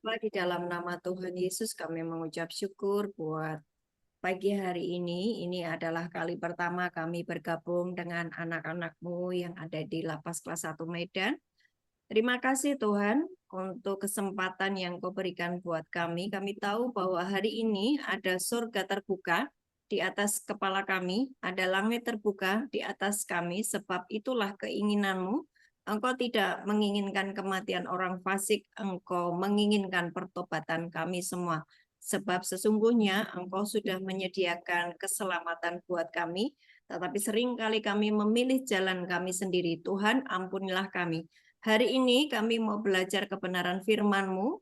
Bapa, di dalam nama Tuhan Yesus kami mengucap syukur buat pagi hari ini. Ini adalah kali pertama kami bergabung dengan anak-anak-Mu yang ada di Lapas Kelas 1 Medan. Terima kasih Tuhan untuk kesempatan yang Kau berikan buat kami. Kami tahu bahwa hari ini ada surga terbuka di atas kepala kami, ada langit terbuka di atas kami, sebab itulah keinginan-Mu. Engkau tidak menginginkan kematian orang fasik, Engkau menginginkan pertobatan kami semua. Sebab sesungguhnya Engkau sudah menyediakan keselamatan buat kami, tetapi seringkali kami memilih jalan kami sendiri. Tuhan, ampunilah kami. Hari ini kami mau belajar kebenaran firman-Mu.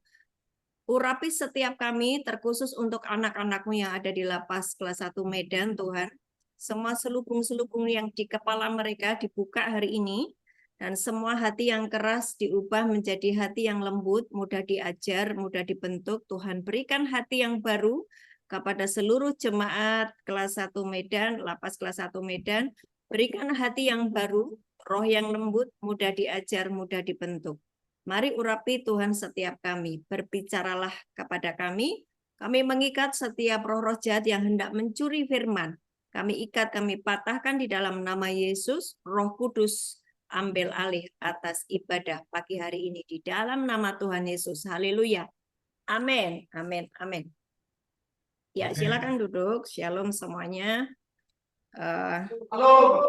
Urapi setiap kami, terkhusus untuk anak-anak-Mu yang ada di Lapas Kelas 1 Medan, Tuhan. Semua selubung-selubung yang di kepala mereka dibuka hari ini. Dan semua hati yang keras diubah menjadi hati yang lembut, mudah diajar, mudah dibentuk. Tuhan, berikan hati yang baru kepada seluruh jemaat kelas 1 Medan, Lapas kelas 1 Medan. Berikan hati yang baru, roh yang lembut, mudah diajar, mudah dibentuk. Mari urapi Tuhan setiap kami. Berbicaralah kepada kami. Kami mengikat setiap roh-roh jahat yang hendak mencuri firman. Kami ikat, kami patahkan di dalam nama Yesus. Roh Kudus, ambil alih atas ibadah pagi hari ini di dalam nama Tuhan Yesus. Haleluya. Amin. Amin. Amin. Ya, silakan duduk. Shalom semuanya. Halo.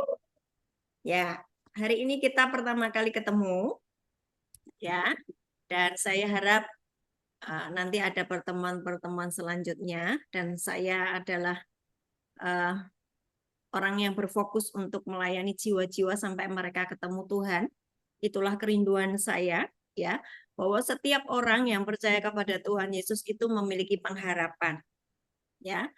Ya, hari ini kita pertama kali ketemu, ya. Dan saya harap nanti ada pertemuan-pertemuan selanjutnya. Dan saya adalah orang yang berfokus untuk melayani jiwa-jiwa sampai mereka ketemu Tuhan. Itulah kerinduan saya, ya, bahwa setiap orang yang percaya kepada Tuhan Yesus itu memiliki pengharapan, ya,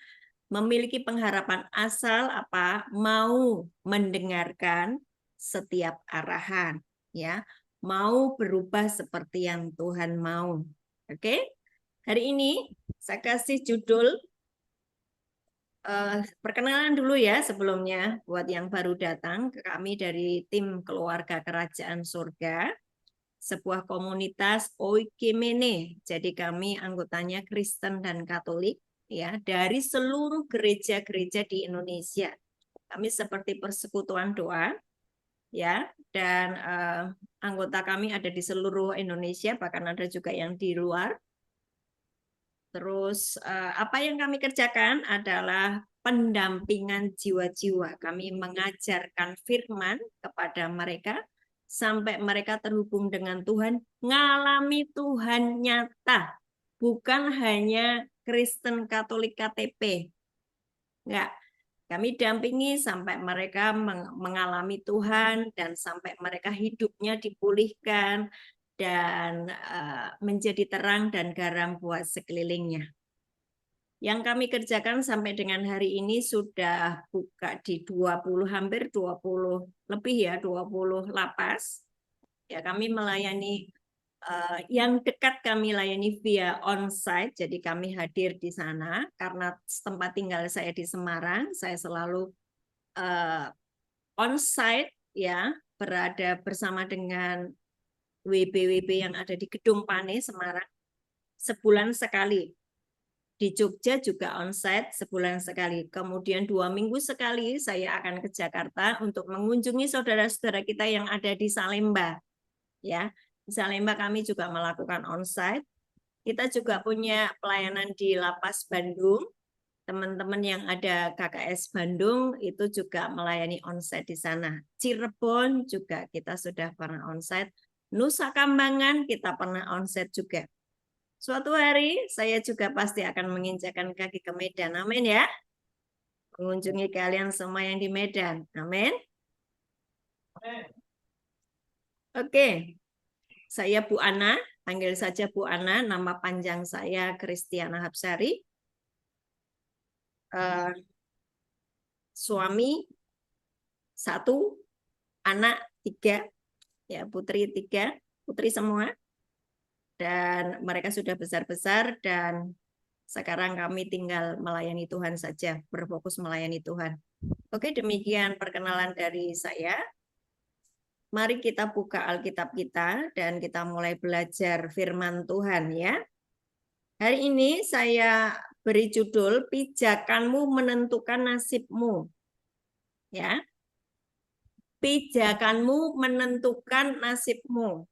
memiliki pengharapan asal apa? Mau mendengarkan setiap arahan, ya, mau berubah seperti yang Tuhan mau. Oke, hari ini saya kasih judul perkenalan dulu ya sebelumnya buat yang baru datang ke kami dari tim Keluarga Kerajaan Surga, sebuah komunitas oikumene. Jadi kami anggotanya Kristen dan Katolik, ya, dari seluruh gereja-gereja di Indonesia. Kami seperti persekutuan doa, ya, dan anggota kami ada di seluruh Indonesia, bahkan ada juga yang di luar. Terus apa yang kami kerjakan adalah pendampingan jiwa-jiwa. Kami mengajarkan firman kepada mereka sampai mereka terhubung dengan Tuhan, ngalami Tuhan nyata, bukan hanya Kristen Katolik KTP. Enggak. Kami dampingi sampai mereka mengalami Tuhan dan sampai mereka hidupnya dipulihkan dan menjadi terang dan garam buat sekelilingnya. Yang kami kerjakan sampai dengan hari ini sudah buka di 20, hampir 20 lebih ya, 20 lapas. Ya, kami melayani yang dekat kami layani via onsite, jadi kami hadir di sana karena tempat tinggal saya di Semarang, saya selalu onsite, ya, berada bersama dengan WB-WB yang ada di Gedung Pane Semarang sebulan sekali. Di Jogja juga onsite sebulan sekali. Kemudian 2 minggu sekali saya akan ke Jakarta untuk mengunjungi saudara-saudara kita yang ada di Salemba. Ya, di Salemba kami juga melakukan onsite. Kita juga punya pelayanan di Lapas Bandung. Teman-teman yang ada KKS Bandung itu juga melayani onsite di sana. Cirebon juga kita sudah pernah onsite. Nusa Kambangan kita pernah onsite juga. Suatu hari saya juga pasti akan menginjakkan kaki ke Medan. Amin ya. Mengunjungi kalian semua yang di Medan. Amin. Oke. Saya Bu Ana, panggil saja Bu Ana, nama panjang saya Kristiana Hapsari. Suami 1, anak 3, ya, putri 3, putri semua. Dan mereka sudah besar-besar dan sekarang kami tinggal melayani Tuhan saja, berfokus melayani Tuhan. Oke, demikian perkenalan dari saya. Mari kita buka Alkitab kita dan kita mulai belajar firman Tuhan, ya. Hari ini saya beri judul pijakanmu menentukan nasibmu. Ya. Pijakanmu menentukan nasibmu.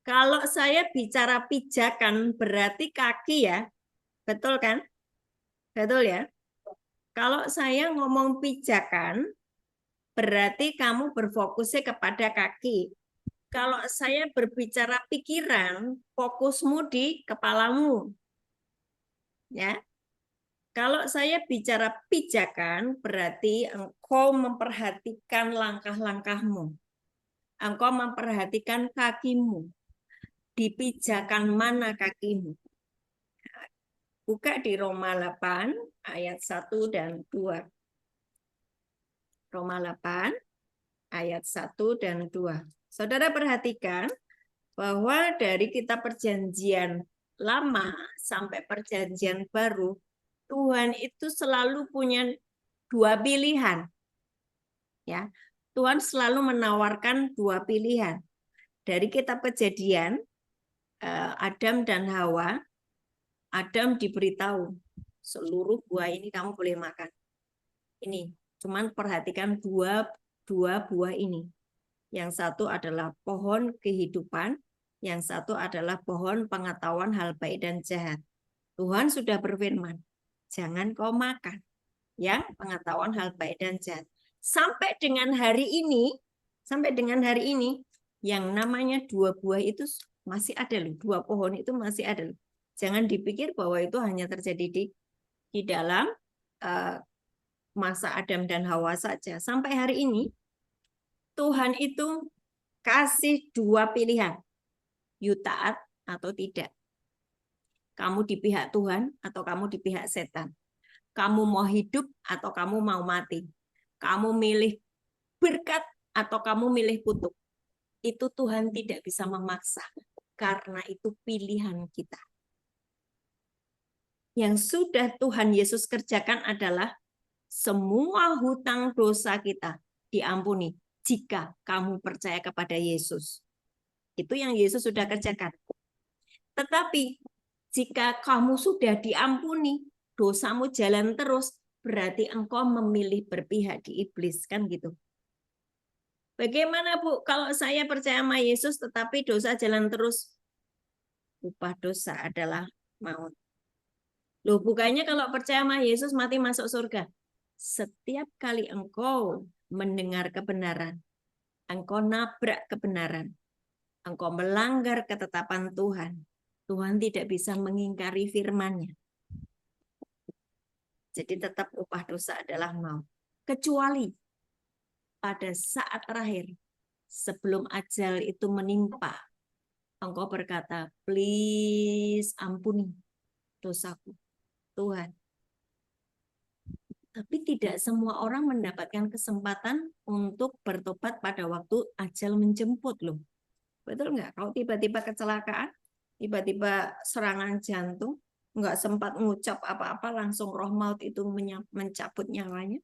Kalau saya bicara pijakan berarti kaki ya. Betul kan? Betul ya? Kalau saya ngomong pijakan berarti kamu berfokusnya kepada kaki. Kalau saya berbicara pikiran, fokusmu di kepalamu. Ya. Kalau saya bicara pijakan, berarti engkau memperhatikan langkah-langkahmu. Engkau memperhatikan kakimu. Di pijakan mana kakimu? Buka di Roma 8 ayat 1 dan 2. Roma 8 ayat 1 dan 2. Saudara perhatikan bahwa dari kitab perjanjian lama sampai perjanjian baru, Tuhan itu selalu punya dua pilihan. Ya, Tuhan selalu menawarkan dua pilihan. Dari kitab Kejadian, Adam dan Hawa, Adam diberitahu seluruh buah ini kamu boleh makan. Ini, cuman perhatikan dua buah ini. Yang satu adalah pohon kehidupan, yang satu adalah pohon pengetahuan hal baik dan jahat. Tuhan sudah berfirman, jangan kau makan yang pengetahuan hal baik dan jahat. Sampai dengan hari ini, yang namanya dua buah itu masih ada loh, dua pohon itu masih ada loh. Jangan dipikir bahwa itu hanya terjadi di dalam masa Adam dan Hawa saja. Sampai hari ini Tuhan itu kasih dua pilihan, you taat atau tidak. Kamu di pihak Tuhan atau kamu di pihak setan. Kamu mau hidup atau kamu mau mati. Kamu milih berkat atau kamu milih kutuk. Itu Tuhan tidak bisa memaksa. Karena itu pilihan kita. Yang sudah Tuhan Yesus kerjakan adalah semua hutang dosa kita diampuni jika kamu percaya kepada Yesus. Itu yang Yesus sudah kerjakan. Tetapi jika kamu sudah diampuni, dosamu jalan terus, berarti engkau memilih berpihak di iblis, kan gitu. Bagaimana Bu, kalau saya percaya sama Yesus tetapi dosa jalan terus? Upah dosa adalah maut. Loh, bukannya kalau percaya sama Yesus mati masuk surga? Setiap kali engkau mendengar kebenaran, engkau nabrak kebenaran, engkau melanggar ketetapan Tuhan, Tuhan tidak bisa mengingkari firman-Nya. Jadi tetap upah dosa adalah maut. Kecuali pada saat terakhir, sebelum ajal itu menimpa, engkau berkata, please ampuni dosaku, Tuhan. Tapi tidak semua orang mendapatkan kesempatan untuk bertobat pada waktu ajal menjemput loh. Betul nggak? Kalau tiba-tiba kecelakaan, tiba-tiba serangan jantung, nggak sempat ngucap apa-apa, langsung roh maut itu mencabut nyawanya.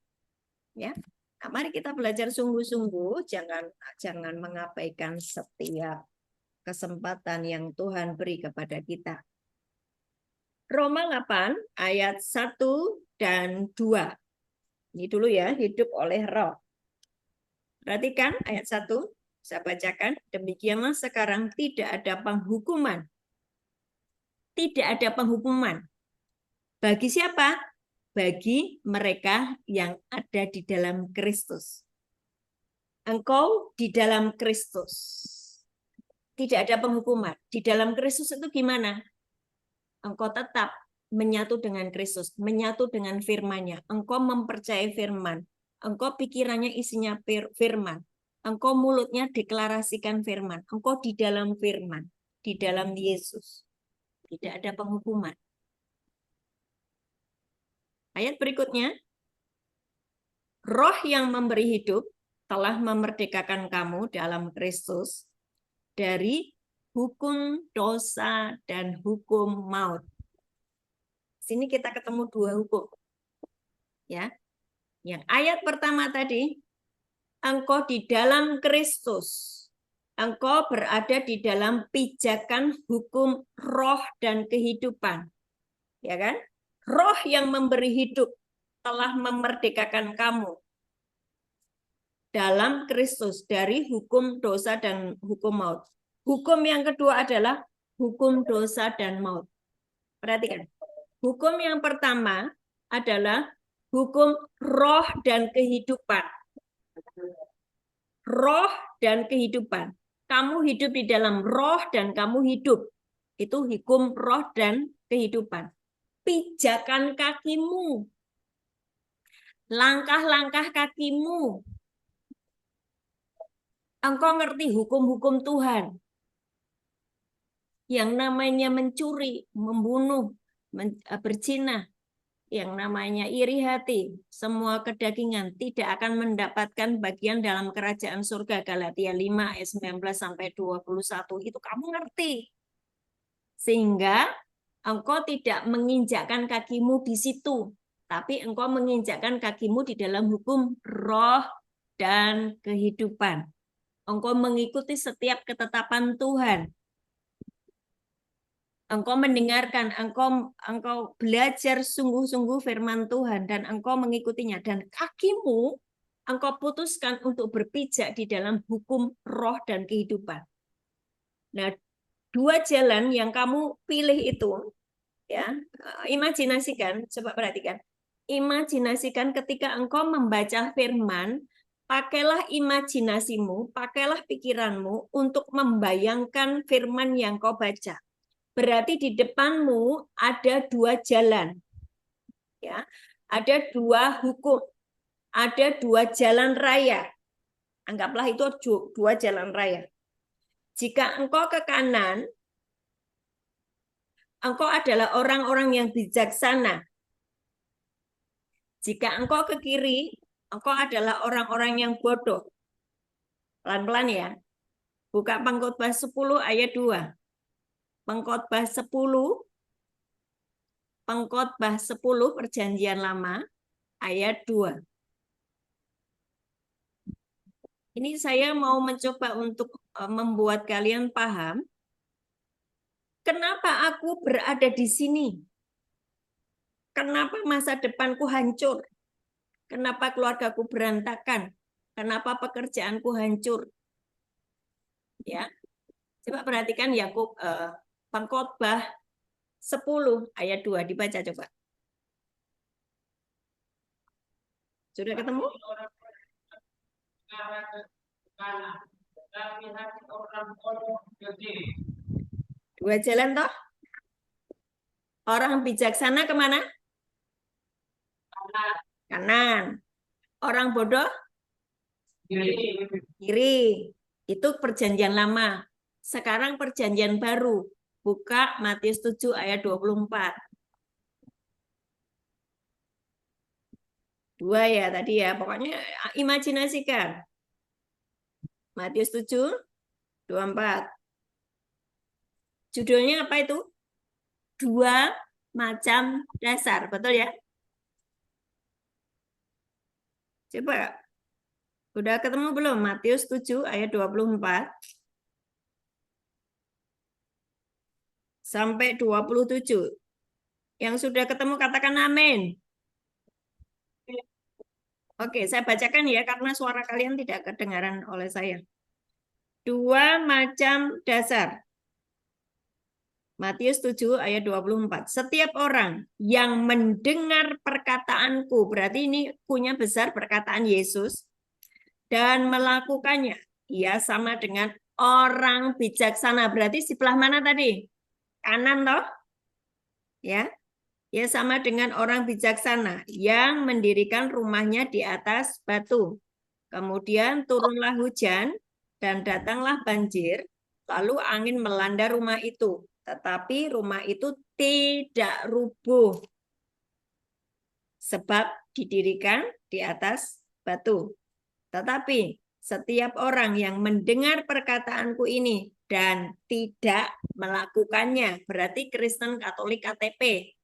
Ya, nah, mari kita belajar sungguh-sungguh, jangan mengabaikan setiap kesempatan yang Tuhan beri kepada kita. Roma 8 ayat 1 dan 2. Ini dulu ya, hidup oleh roh. Perhatikan ayat 1, saya bacakan. Demikianlah sekarang tidak ada penghukuman. Tidak ada penghukuman. Bagi siapa? Bagi mereka yang ada di dalam Kristus. Engkau di dalam Kristus. Tidak ada penghukuman. Di dalam Kristus itu gimana? Engkau tetap menyatu dengan Kristus, menyatu dengan firman-Nya. Engkau mempercayai firman. Engkau pikirannya isinya firman. Engkau mulutnya deklarasikan firman. Engkau di dalam firman, di dalam Yesus. Tidak ada penghukuman. Ayat berikutnya. Roh yang memberi hidup telah memerdekakan kamu dalam Kristus dari hukum dosa dan hukum maut. Sini kita ketemu dua hukum. Ya. Yang ayat pertama tadi, engkau di dalam Kristus. Engkau berada di dalam pijakan hukum roh dan kehidupan. Ya kan? Roh yang memberi hidup telah memerdekakan kamu dalam Kristus dari hukum dosa dan hukum maut. Hukum yang kedua adalah hukum dosa dan maut. Perhatikan. Hukum yang pertama adalah hukum roh dan kehidupan. Roh dan kehidupan. Kamu hidup di dalam roh dan kamu hidup. Itu hukum roh dan kehidupan. Pijakan kakimu. Langkah-langkah kakimu. Engkau ngerti hukum-hukum Tuhan. Yang namanya mencuri, membunuh, berzina, yang namanya iri hati, semua kedagingan tidak akan mendapatkan bagian dalam kerajaan surga. Galatia 5 ayat 19 sampai 21 itu kamu ngerti. Sehingga engkau tidak menginjakkan kakimu di situ, tapi engkau menginjakkan kakimu di dalam hukum roh dan kehidupan. Engkau mengikuti setiap ketetapan Tuhan. Engkau mendengarkan, engkau belajar sungguh-sungguh firman Tuhan dan engkau mengikutinya, dan kakimu engkau putuskan untuk berpijak di dalam hukum roh dan kehidupan. Nah, dua jalan yang kamu pilih itu, ya, imajinasikan, coba perhatikan. Imajinasikan ketika engkau membaca firman, pakailah imajinasimu, pakailah pikiranmu untuk membayangkan firman yang kau baca. Berarti di depanmu ada dua jalan, ya, ada dua hukum, ada dua jalan raya. Anggaplah itu dua jalan raya. Jika engkau ke kanan, engkau adalah orang-orang yang bijaksana. Jika engkau ke kiri, engkau adalah orang-orang yang bodoh. Pelan-pelan ya. Buka Pengkhotbah 10 ayat 2. Pengkhotbah 10 Perjanjian Lama ayat 2. Ini saya mau mencoba untuk membuat kalian paham kenapa aku berada di sini. Kenapa masa depanku hancur? Kenapa keluargaku berantakan? Kenapa pekerjaanku hancur? Ya. Coba perhatikan Yakub Pengkhotbah 10 ayat 2 dibaca coba. Sudah ketemu? Dua jalan toh? Orang bijaksana kemana? Kanan. Orang bodoh? Kiri. Itu perjanjian lama. Sekarang perjanjian baru. Buka Matius 7 ayat 24. Dua ya tadi ya. Pokoknya imajinasikan. Matius 7, 24. Judulnya apa itu? Dua macam dasar. Betul ya? Coba. Udah ketemu belum? Matius 7 ayat 24. Sampai 27. Yang sudah ketemu katakan amin. Oke, saya bacakan ya karena suara kalian tidak kedengaran oleh saya. Dua macam dasar. Matius 7 ayat 24. Setiap orang yang mendengar perkataanku, berarti ini punya besar perkataan Yesus, dan melakukannya, ia sama dengan orang bijaksana. Berarti sebelah mana tadi? Kanan toh? Ya. Ya sama dengan orang bijaksana yang mendirikan rumahnya di atas batu. Kemudian turunlah hujan dan datanglah banjir, lalu angin melanda rumah itu. Tetapi rumah itu tidak rubuh sebab didirikan di atas batu. Tetapi setiap orang yang mendengar perkataanku ini dan tidak melakukannya, berarti Kristen Katolik KTP.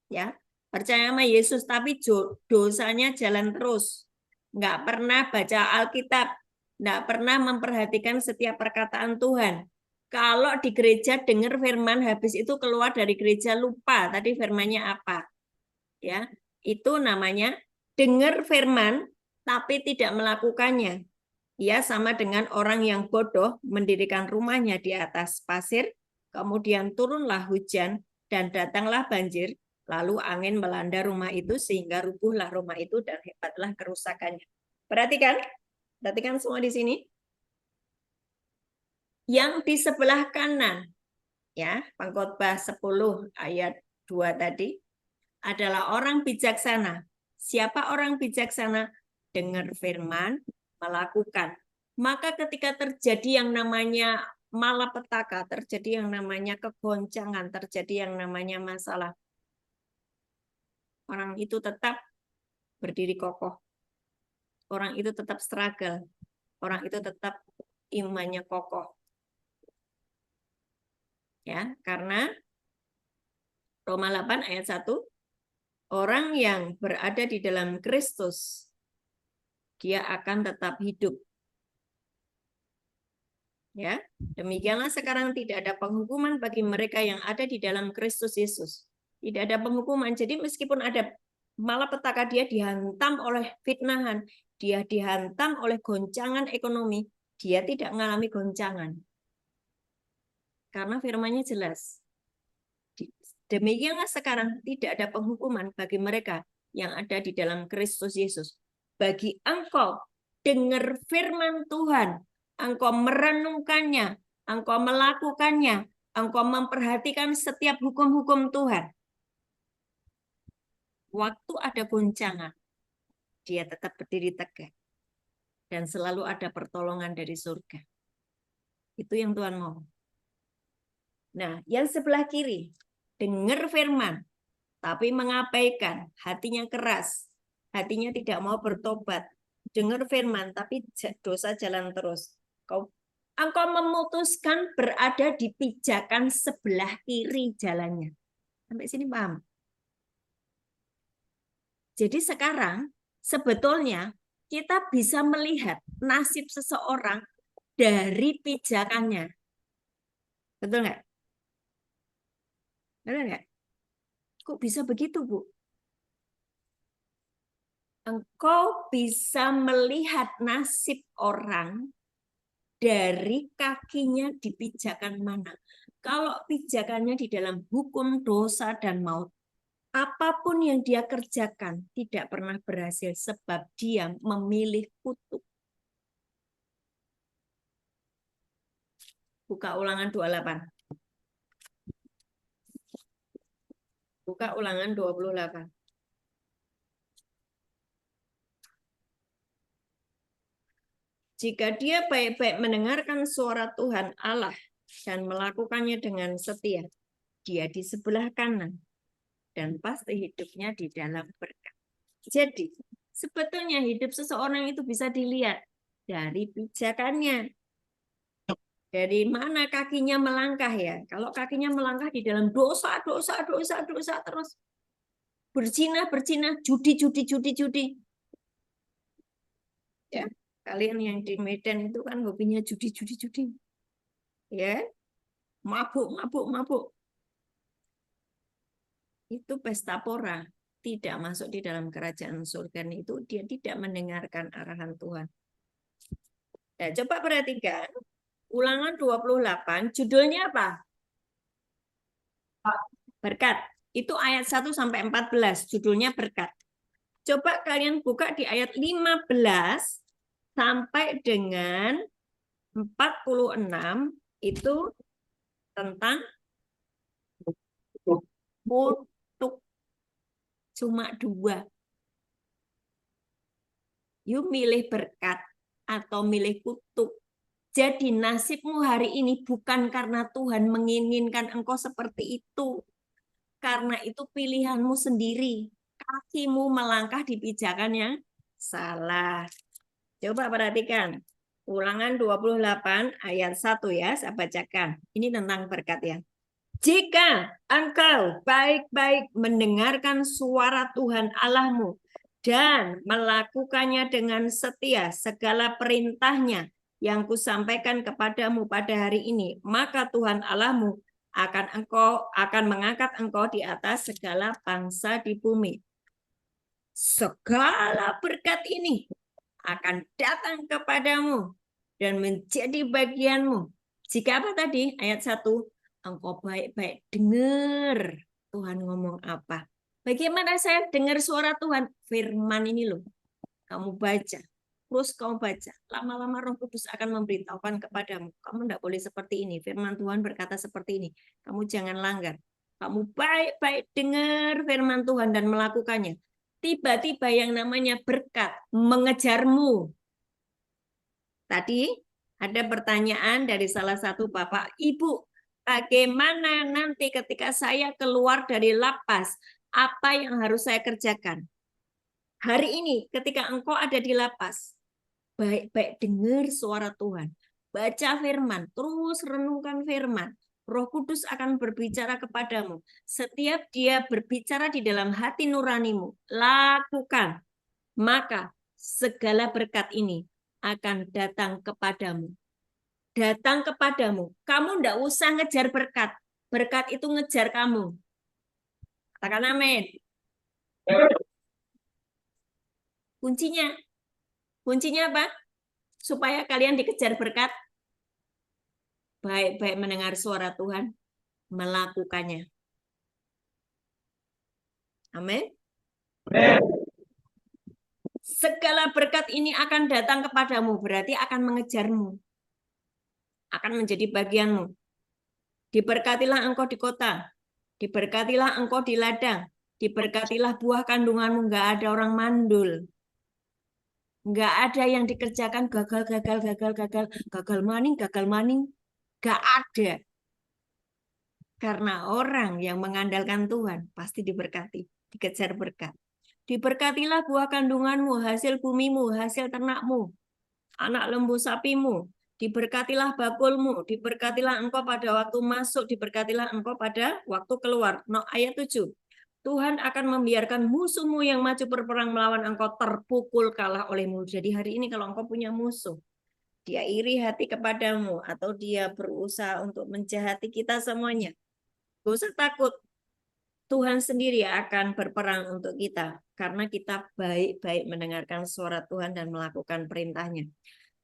Ya, percaya sama Yesus tapi dosanya jalan terus, nggak pernah baca Alkitab, nggak pernah memperhatikan setiap perkataan Tuhan. Kalau di gereja dengar firman, habis itu keluar dari gereja lupa tadi firmannya apa. Ya, itu namanya dengar firman tapi tidak melakukannya. Ya, sama dengan orang yang bodoh mendirikan rumahnya di atas pasir, kemudian turunlah hujan dan datanglah banjir, lalu angin melanda rumah itu sehingga rubuhlah rumah itu dan hebatlah kerusakannya. Perhatikan semua di sini. Yang di sebelah kanan, ya, Pengkhotbah 10 ayat 2 tadi, adalah orang bijaksana. Siapa orang bijaksana? Dengar firman, melakukan. Maka ketika terjadi yang namanya malapetaka, terjadi yang namanya kegoncangan, terjadi yang namanya masalah, orang itu tetap berdiri kokoh. Orang itu tetap struggle. Orang itu tetap imannya kokoh. Ya, karena Roma 8 ayat 1, orang yang berada di dalam Kristus, dia akan tetap hidup. Ya, demikianlah sekarang tidak ada penghukuman bagi mereka yang ada di dalam Kristus Yesus. Tidak ada penghukuman. Jadi meskipun ada malapetaka, dia dihantam oleh fitnahan, dia dihantam oleh goncangan ekonomi, dia tidak mengalami goncangan. Karena firman-Nya jelas. Demikianlah sekarang tidak ada penghukuman bagi mereka yang ada di dalam Kristus Yesus. Bagi engkau dengar firman Tuhan, engkau merenungkannya, engkau melakukannya, engkau memperhatikan setiap hukum-hukum Tuhan. Waktu ada goncangan, dia tetap berdiri tegak. Dan selalu ada pertolongan dari surga. Itu yang Tuhan mau. Nah, yang sebelah kiri, dengar firman, tapi mengabaikan, hatinya keras, hatinya tidak mau bertobat. Dengar firman, tapi dosa jalan terus. Engkau memutuskan berada di pijakan sebelah kiri jalannya. Sampai sini paham? Jadi sekarang sebetulnya kita bisa melihat nasib seseorang dari pijakannya. Betul nggak? Betul nggak? Kok bisa begitu, Bu? Engkau bisa melihat nasib orang dari kakinya di pijakan mana. Kalau pijakannya di dalam hukum, dosa, dan maut, apapun yang dia kerjakan tidak pernah berhasil sebab dia memilih kutuk. Buka Ulangan 28. Buka Ulangan 28. Jika dia baik-baik mendengarkan suara Tuhan Allah dan melakukannya dengan setia, dia di sebelah kanan dan pasti hidupnya di dalam berkat. Jadi, sebetulnya hidup seseorang itu bisa dilihat dari pijakannya. Dari mana kakinya melangkah ya? Kalau kakinya melangkah di dalam dosa terus, berzina, judi. Ya, kalian yang di Medan itu kan hobinya judi. Ya, mabuk. Itu pesta pora, tidak masuk di dalam kerajaan surga. Itu dia tidak mendengarkan arahan Tuhan. Nah, coba perhatikan Ulangan 28, judulnya apa? Berkat. Itu ayat 1 sampai 14, judulnya berkat. Coba kalian buka di ayat 15 sampai dengan 46, itu tentang kutuk. Cuma 2. You milih berkat atau milih kutuk. Jadi nasibmu hari ini bukan karena Tuhan menginginkan engkau seperti itu. Karena itu pilihanmu sendiri. Kakimu melangkah di pijakan yang salah. Coba perhatikan. Ulangan 28 ayat 1 ya, saya bacakan. Ini tentang berkat ya. Jika engkau baik-baik mendengarkan suara Tuhan Allahmu dan melakukannya dengan setia segala perintahnya yang kusampaikan kepadamu pada hari ini, maka Tuhan Allahmu akan mengangkat engkau di atas segala bangsa di bumi. Segala berkat ini akan datang kepadamu dan menjadi bagianmu. Jika apa tadi? Ayat 1. Engkau baik-baik dengar Tuhan ngomong apa. Bagaimana saya dengar suara Tuhan? Firman ini loh. Kamu baca. Terus kamu baca. Lama-lama Roh Kudus akan memberitahukan kepadamu. Kamu tidak boleh seperti ini. Firman Tuhan berkata seperti ini. Kamu jangan langgar. Kamu baik-baik dengar firman Tuhan dan melakukannya. Tiba-tiba yang namanya berkat mengejarmu. Tadi ada pertanyaan dari salah satu Bapak, Ibu, bagaimana nanti ketika saya keluar dari lapas, apa yang harus saya kerjakan? Hari ini ketika engkau ada di lapas, baik-baik dengar suara Tuhan, baca firman, terus renungkan firman. Roh Kudus akan berbicara kepadamu. Setiap dia berbicara di dalam hati nuranimu, lakukan. Maka segala berkat ini akan datang kepadamu. Datang kepadamu. Kamu tidak usah ngejar berkat. Berkat itu ngejar kamu. Katakan amin. Kuncinya apa? Supaya kalian dikejar berkat. Baik-baik mendengar suara Tuhan, melakukannya. Amin. Segala berkat ini akan datang kepadamu, berarti akan mengejarmu. Akan menjadi bagianmu. Diberkatilah engkau di kota, diberkatilah engkau di ladang, diberkatilah buah kandunganmu, nggak ada orang mandul. Nggak ada yang dikerjakan gagal, gagal maning, nggak ada. Karena orang yang mengandalkan Tuhan pasti diberkati, dikejar berkat. Diberkatilah buah kandunganmu, hasil bumimu, hasil ternakmu, anak lembu sapimu, diberkatilah bakulmu, diberkatilah engkau pada waktu masuk, diberkatilah engkau pada waktu keluar. Ayat 7. Tuhan akan membiarkan musuhmu yang maju berperang melawan engkau terpukul kalah olehmu. Jadi hari ini kalau engkau punya musuh, dia iri hati kepadamu, atau dia berusaha untuk menjahati kita semuanya, gak usah takut. Tuhan sendiri akan berperang untuk kita, karena kita baik-baik mendengarkan suara Tuhan dan melakukan perintahnya.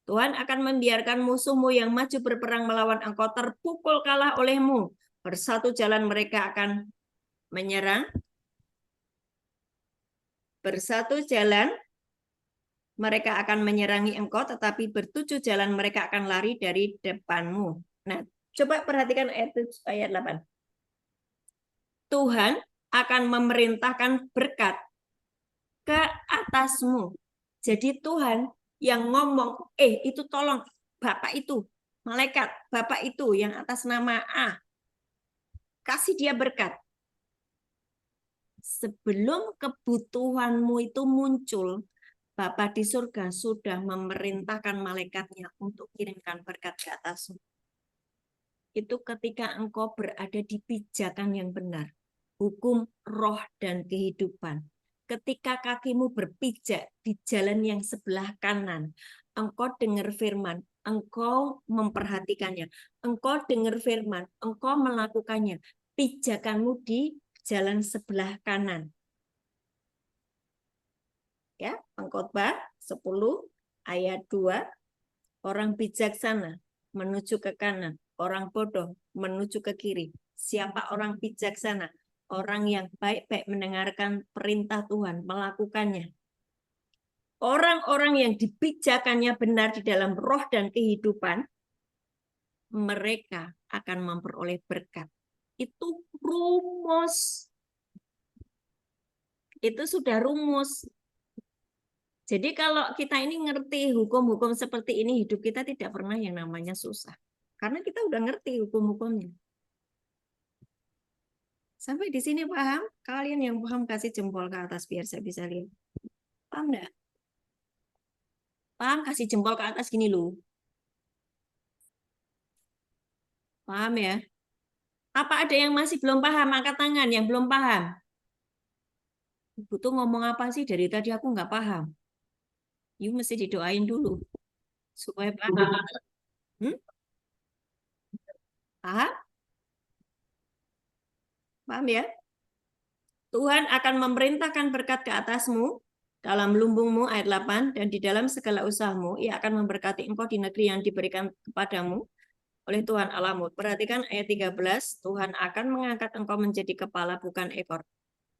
Tuhan akan membiarkan musuhmu yang maju berperang melawan engkau terpukul kalah olehmu. Bersatu jalan mereka akan menyerang. Bersatu jalan mereka akan menyerangi engkau, tetapi bertujuh jalan mereka akan lari dari depanmu. Nah, coba perhatikan ayat 8. Tuhan akan memerintahkan berkat ke atasmu. Jadi Tuhan yang ngomong, itu tolong Bapak itu, malaikat Bapak itu yang atas nama A, kasih dia berkat. Sebelum kebutuhanmu itu muncul, Bapa di surga sudah memerintahkan malaikatnya untuk kirimkan berkat ke atasmu. Itu ketika engkau berada di pijakan yang benar, hukum, roh, dan kehidupan. Ketika kakimu berpijak di jalan yang sebelah kanan, engkau dengar firman, engkau memperhatikannya, engkau dengar firman, engkau melakukannya, pijakanmu di jalan sebelah kanan. Ya, Pengkhotbah 10 ayat 2, orang bijaksana menuju ke kanan, orang bodoh menuju ke kiri. Siapa orang bijaksana? Orang yang baik-baik mendengarkan perintah Tuhan, melakukannya. Orang-orang yang dibijakannya benar di dalam roh dan kehidupan, mereka akan memperoleh berkat. Itu rumus. Itu sudah rumus. Jadi kalau kita ini ngerti hukum-hukum seperti ini, hidup kita tidak pernah yang namanya susah. Karena kita udah ngerti hukum-hukumnya. Sampai di sini paham? Kalian yang paham kasih jempol ke atas biar saya bisa lihat. Paham enggak? Paham? Kasih jempol ke atas gini loh. Paham ya? Apa ada yang masih belum paham? Angkat tangan yang belum paham. Ibu tuh ngomong apa sih? Dari tadi aku nggak paham. You mesti didoain dulu. Supaya paham. Paham? Paham ya? Tuhan akan memerintahkan berkat ke atasmu dalam lumbungmu ayat 8 dan di dalam segala usahamu ia akan memberkati engkau di negeri yang diberikan kepadamu oleh Tuhan Allahmu. Perhatikan ayat 13, Tuhan akan mengangkat engkau menjadi kepala bukan ekor.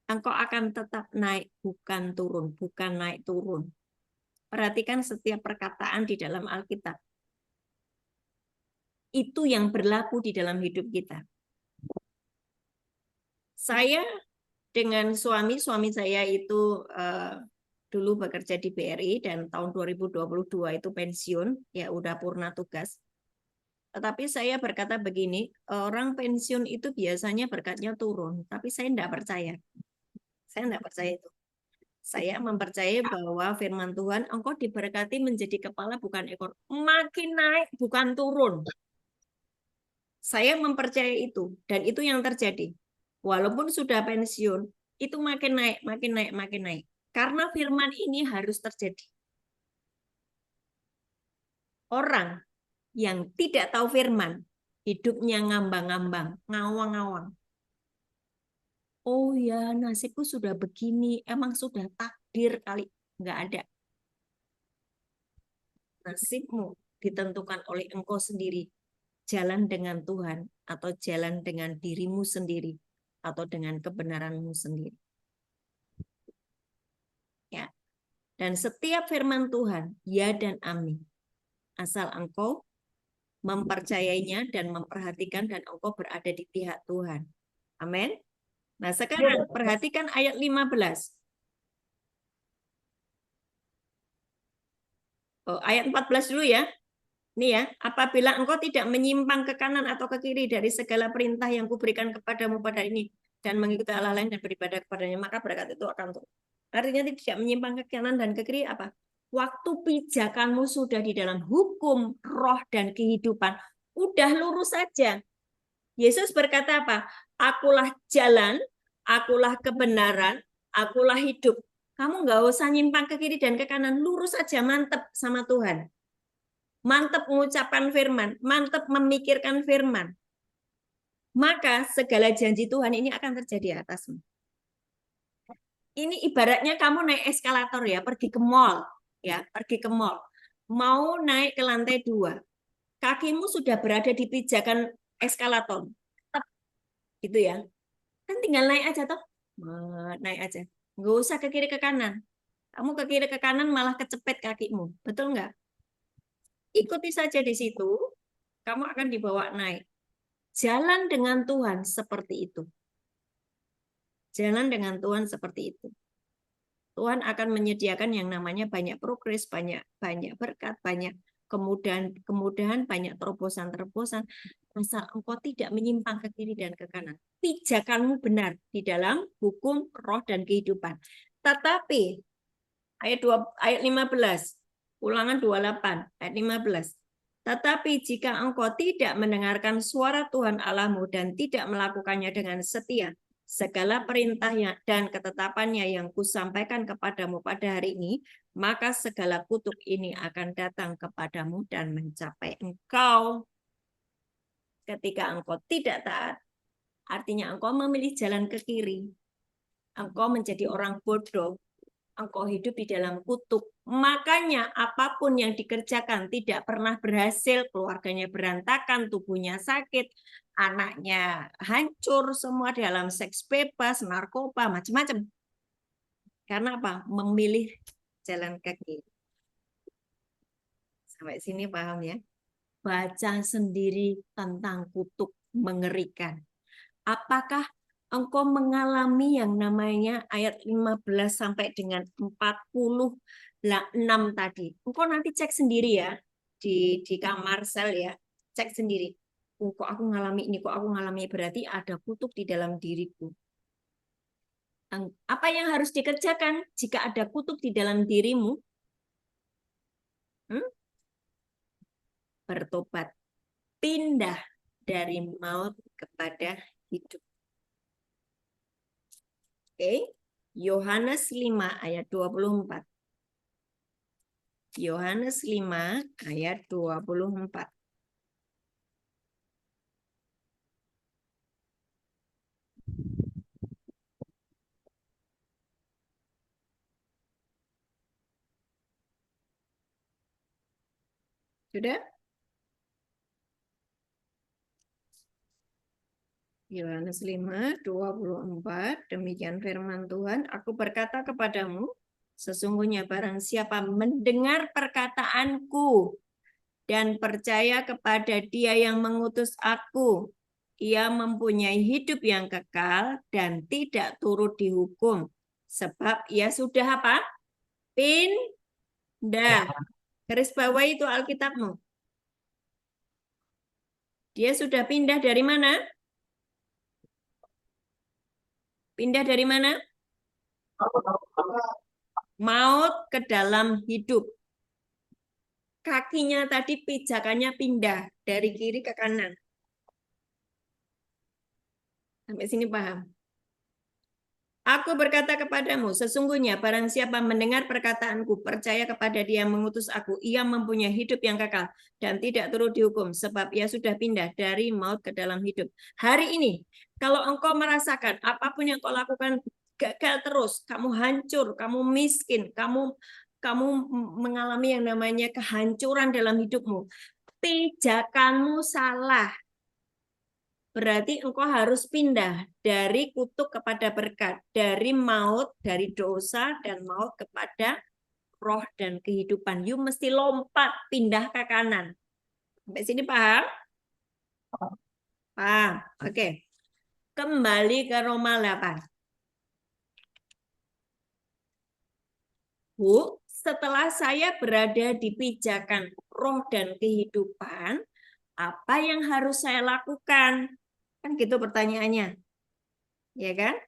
Engkau akan tetap naik bukan turun, bukan naik turun. Perhatikan setiap perkataan di dalam Alkitab. Itu yang berlaku di dalam hidup kita. Saya dengan suami saya itu dulu bekerja di BRI dan tahun 2022 itu pensiun, ya udah purna tugas. Tetapi saya berkata begini, orang pensiun itu biasanya berkatnya turun, tapi saya tidak percaya. Saya tidak percaya itu. Saya mempercayai bahwa firman Tuhan, engkau diberkati menjadi kepala bukan ekor. Makin naik bukan turun. Saya mempercayai itu, dan itu yang terjadi. Walaupun sudah pensiun, itu makin naik, makin naik, makin naik. Karena firman ini harus terjadi. Orang yang tidak tahu firman, hidupnya ngambang-ngambang, ngawang-ngawang. Oh ya, nasibku sudah begini, emang sudah takdir kali. Enggak ada. Nasibmu ditentukan oleh engkau sendiri. Jalan dengan Tuhan atau jalan dengan dirimu sendiri atau dengan kebenaranmu sendiri. Ya. Dan setiap firman Tuhan, ya dan amin. Asal engkau mempercayainya dan memperhatikan dan engkau berada di pihak Tuhan. Amin. Nah, sekarang perhatikan ayat 15. Oh, ayat 14 dulu ya. Ini ya, apabila engkau tidak menyimpang ke kanan atau ke kiri dari segala perintah yang kuberikan kepadamu pada ini dan mengikuti Allah lain dan beribadah kepadanya, maka berkat itu akan turun. Artinya tidak menyimpang ke kanan dan ke kiri apa? Waktu pijakanmu sudah di dalam hukum, roh, dan kehidupan, udah lurus saja. Yesus berkata apa? Akulah jalan, akulah kebenaran, akulah hidup. Kamu nggak usah nyimpang ke kiri dan ke kanan, lurus saja, mantep sama Tuhan. Mantap mengucapkan firman, mantap memikirkan firman. Maka segala janji Tuhan ini akan terjadi atasmu. Ini ibaratnya kamu naik eskalator ya, pergi ke mall, ya, pergi ke mall. Mau naik ke lantai 2. Kakimu sudah berada di pijakan eskalator. Gitu ya. Kan tinggal naik aja toh. Naik aja. Nggak usah ke kiri ke kanan. Kamu ke kiri ke kanan malah kecepet kakimu. Betul nggak? Ikuti saja di situ, kamu akan dibawa naik. Jalan dengan Tuhan seperti itu. Jalan dengan Tuhan seperti itu. Tuhan akan menyediakan yang namanya banyak progres, banyak berkat, banyak kemudahan, banyak terobosan-terobosan. Asal engkau tidak menyimpang ke kiri dan ke kanan. Pijakanmu benar di dalam hukum, roh, dan kehidupan. Tetapi ayat 15, Ulangan 28 ayat 15. Tetapi jika engkau tidak mendengarkan suara Tuhan Allahmu dan tidak melakukannya dengan setia, segala perintahnya dan ketetapannya yang kusampaikan kepadamu pada hari ini, maka segala kutuk ini akan datang kepadamu dan mencapai engkau. Ketika engkau tidak taat, artinya engkau memilih jalan ke kiri. Engkau menjadi orang bodoh, engkau hidup di dalam kutuk. Makanya apapun yang dikerjakan tidak pernah berhasil, keluarganya berantakan, tubuhnya sakit, anaknya hancur semua dalam seks bebas, narkoba, macam-macam. Karena apa? Memilih jalan kaki. Sampai sini paham ya? Baca sendiri tentang kutuk mengerikan. Apakah engkau mengalami yang namanya ayat 15 sampai dengan 46 tadi. Engkau nanti cek sendiri ya di kamar sel ya. Cek sendiri. Kok aku ngalami ini, kok aku ngalami, berarti ada kutuk di dalam diriku. Apa yang harus dikerjakan jika ada kutuk di dalam dirimu? Bertobat. Pindah dari maut kepada hidup. Oke. Yohanes 5 ayat 24. Yohanes 5 ayat 24. Sudah? Yohanes 5, 24, demikian firman Tuhan, aku berkata kepadamu, sesungguhnya barang siapa mendengar perkataanku dan percaya kepada dia yang mengutus aku, ia mempunyai hidup yang kekal dan tidak turut dihukum. Sebab ia sudah apa? Pindah. Garis bawah itu Alkitabmu. Dia sudah pindah dari mana? Pindah dari mana? Maut ke dalam hidup. Kakinya tadi pijakannya pindah dari kiri ke kanan. Sampai sini paham? Aku berkata kepadamu, sesungguhnya barang siapa mendengar perkataanku, percaya kepada dia yang mengutus aku, ia mempunyai hidup yang kekal dan tidak turut dihukum, sebab ia sudah pindah dari maut ke dalam hidup. Hari ini, kalau engkau merasakan apapun yang kau lakukan gagal terus, kamu hancur, kamu miskin, kamu mengalami yang namanya kehancuran dalam hidupmu, pijakanmu salah. Berarti engkau harus pindah dari kutuk kepada berkat, dari maut, dari dosa dan maut kepada roh dan kehidupan. You mesti lompat, pindah ke kanan. Sampai sini paham? Paham. Oke. Kembali ke Roma 8. Bu, setelah saya berada di pijakan roh dan kehidupan, apa yang harus saya lakukan? Kan gitu pertanyaannya. Ya kan?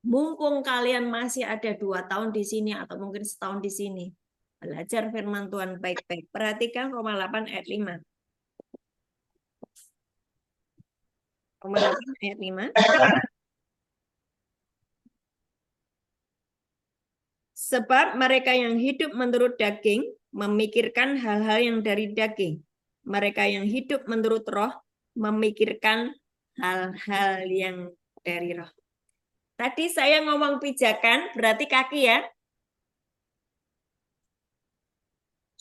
Mumpung kalian masih ada 2 tahun di sini atau mungkin setahun di sini, belajar firman Tuhan baik-baik. Perhatikan Roma 8 ayat 5. Roma 8 ayat 5. Sebab mereka yang hidup menurut daging memikirkan hal-hal yang dari daging. Mereka yang hidup menurut roh memikirkan hal-hal yang dari roh. Tadi saya ngomong pijakan, berarti kaki ya?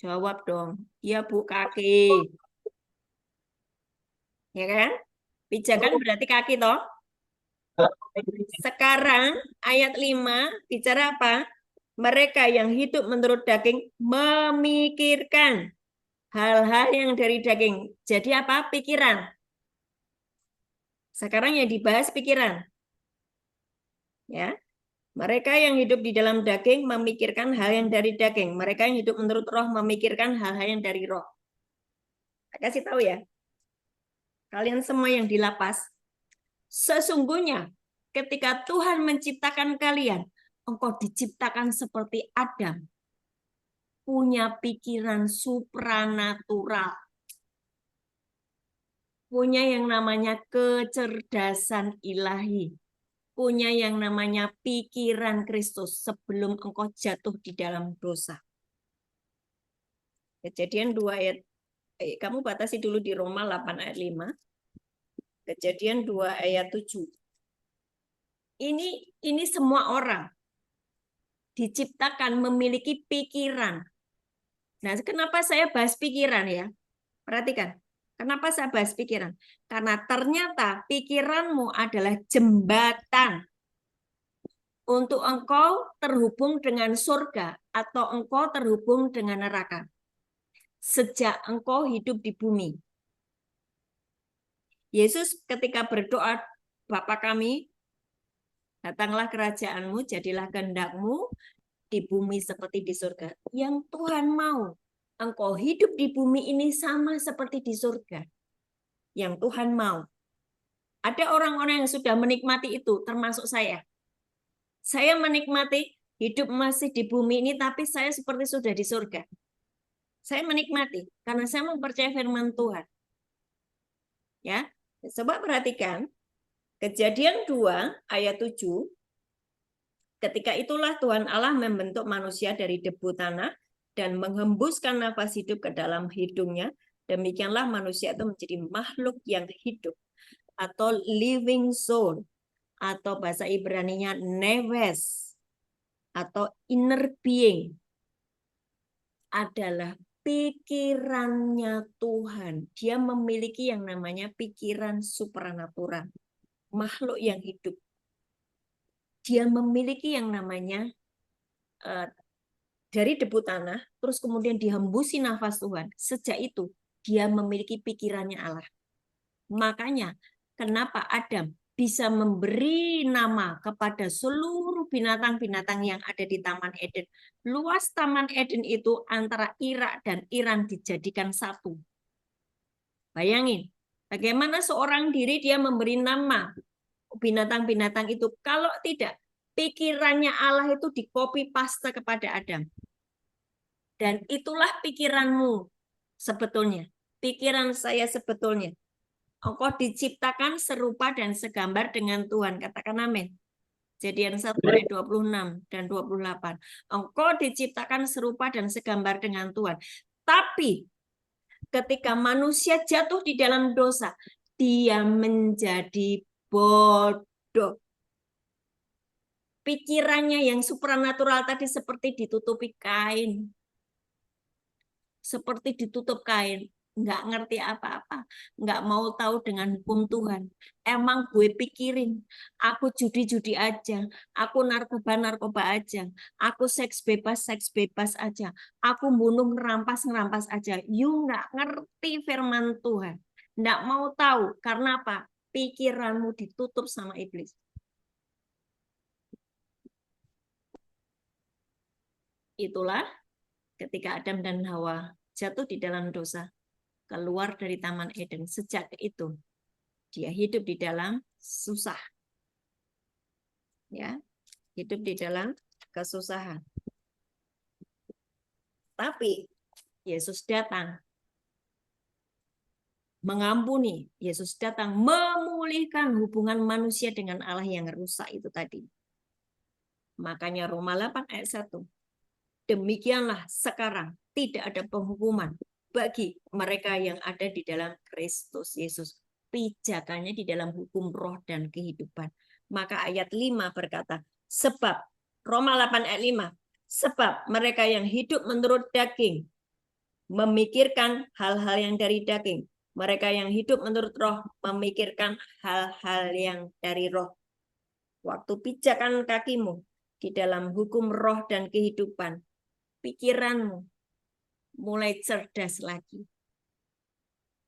Jawab dong. Iya Bu, kaki. Ya kan? Pijakan berarti kaki toh. Sekarang ayat 5 bicara apa? Mereka yang hidup menurut daging memikirkan hal-hal yang dari daging. Jadi apa? Pikiran. Sekarang yang dibahas pikiran. Ya. Mereka yang hidup di dalam daging memikirkan hal yang dari daging. Mereka yang hidup menurut roh memikirkan hal-hal yang dari roh. Saya kasih tahu ya. Kalian semua yang di lapas, sesungguhnya ketika Tuhan menciptakan kalian, engkau diciptakan seperti Adam, punya pikiran supranatural, punya yang namanya kecerdasan ilahi, punya yang namanya pikiran Kristus sebelum engkau jatuh di dalam dosa. Kejadian 2 ayat, kamu batasi dulu di Roma 8 ayat 5. Kejadian 2 ayat 7. Ini semua orang diciptakan memiliki pikiran. Nah, kenapa saya bahas pikiran ya? Perhatikan. Kenapa saya bahas pikiran? Karena ternyata pikiranmu adalah jembatan untuk engkau terhubung dengan surga atau engkau terhubung dengan neraka. Sejak engkau hidup di bumi. Yesus ketika berdoa, Bapa kami, datanglah kerajaanmu, jadilah kehendakmu di bumi seperti di surga. Yang Tuhan mau, engkau hidup di bumi ini sama seperti di surga. Yang Tuhan mau. Ada orang-orang yang sudah menikmati itu, termasuk saya. Saya menikmati hidup masih di bumi ini, tapi saya seperti sudah di surga. Saya menikmati, karena saya mempercayai firman Tuhan. Ya, coba perhatikan, Kejadian 2 ayat 7, ketika itulah Tuhan Allah membentuk manusia dari debu tanah dan menghembuskan nafas hidup ke dalam hidungnya, demikianlah manusia itu menjadi makhluk yang hidup atau living soul, atau bahasa Ibraninya neves, atau inner being, adalah pikirannya Tuhan. Dia memiliki yang namanya pikiran supranatural, makhluk yang hidup. Dia memiliki yang namanya dari debu tanah, terus kemudian dihembusi nafas Tuhan. Sejak itu, dia memiliki pikirannya Allah. Makanya, kenapa Adam bisa memberi nama kepada seluruh binatang-binatang yang ada di Taman Eden. Luas Taman Eden itu antara Irak dan Iran dijadikan satu. Bayangin, bagaimana seorang diri dia memberi nama binatang-binatang itu. Kalau tidak, pikirannya Allah itu dikopi paste kepada Adam. Dan itulah pikiranmu sebetulnya. Pikiran saya sebetulnya. Engkau diciptakan serupa dan segambar dengan Tuhan. Katakan amin. Kejadian 1 ayat 26 dan 28. Engkau diciptakan serupa dan segambar dengan Tuhan. Tapi ketika manusia jatuh di dalam dosa, dia menjadi bodoh. Pikirannya yang supranatural tadi seperti ditutupi kain. Seperti ditutup kain. Nggak ngerti apa-apa, nggak mau tahu dengan hukum Tuhan. Emang gue pikirin, aku judi-judi aja, aku narkoba aja, aku seks bebas aja, aku bunuh ngerampas aja. You nggak ngerti firman Tuhan, nggak mau tahu. Karena apa? Pikiranmu ditutup sama iblis. Itulah ketika Adam dan Hawa jatuh di dalam dosa, keluar dari Taman Eden. Sejak itu dia hidup di dalam susah, ya, hidup di dalam kesusahan. Tapi Yesus datang mengampuni, Yesus datang memulihkan hubungan manusia dengan Allah yang rusak itu tadi. Makanya Roma 8 ayat 1. Demikianlah sekarang tidak ada penghukuman bagi mereka yang ada di dalam Kristus Yesus. Pijakannya di dalam hukum roh dan kehidupan. Maka ayat 5 berkata, sebab, Roma 8 ayat 5, sebab mereka yang hidup menurut daging, memikirkan hal-hal yang dari daging. Mereka yang hidup menurut roh, memikirkan hal-hal yang dari roh. Waktu pijakan kakimu di dalam hukum roh dan kehidupan, pikiranmu mulai cerdas lagi.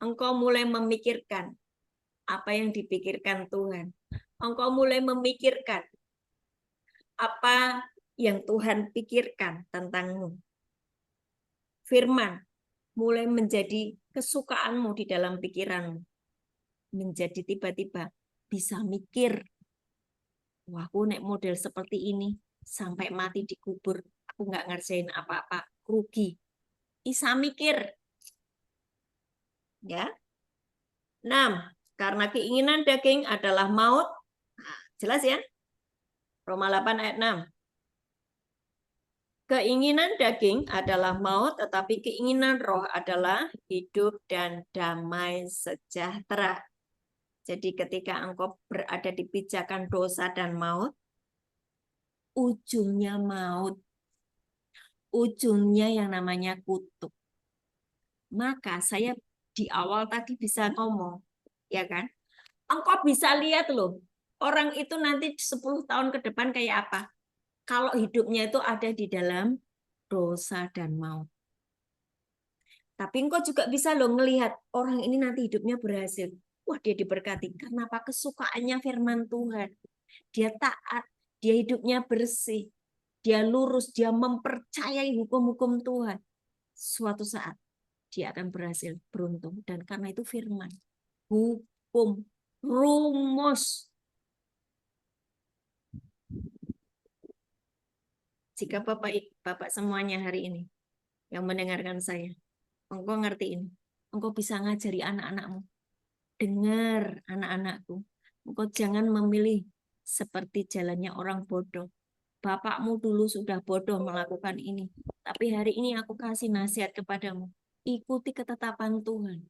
Engkau mulai memikirkan apa yang dipikirkan Tuhan. Engkau mulai memikirkan apa yang Tuhan pikirkan tentangmu. Firman mulai menjadi kesukaanmu di dalam pikiranmu. Menjadi tiba-tiba bisa mikir, wah aku nek model seperti ini, sampai mati dikubur, aku nggak ngerjain apa-apa, rugi. Bisa mikir. Ya. 6. Karena keinginan daging adalah maut. Nah, jelas ya? Roma 8 ayat 6. Keinginan daging adalah maut, tetapi keinginan roh adalah hidup dan damai sejahtera. Jadi ketika engkau berada di pijakan dosa dan maut, ujungnya maut. Ujungnya yang namanya kutuk. Maka saya di awal tadi bisa ngomong, ya kan? Engkau bisa lihat loh, orang itu nanti 10 tahun ke depan kayak apa? Kalau hidupnya itu ada di dalam dosa dan maut. Tapi engkau juga bisa loh ngelihat orang ini nanti hidupnya berhasil. Wah, dia diberkati. Karena apa? Kesukaannya firman Tuhan. Dia taat, dia hidupnya bersih, dia lurus, dia mempercayai hukum-hukum Tuhan. Suatu saat dia akan berhasil, beruntung. Dan karena itu firman, hukum, rumus. Jika Bapak semuanya hari ini yang mendengarkan saya, engkau ngerti ini, engkau bisa ngajari anak-anakmu. Dengar anak-anakku, engkau jangan memilih seperti jalannya orang bodoh. bapakmu dulu sudah bodoh melakukan ini. Tapi hari ini aku kasih nasihat kepadamu. Ikuti ketetapan Tuhan.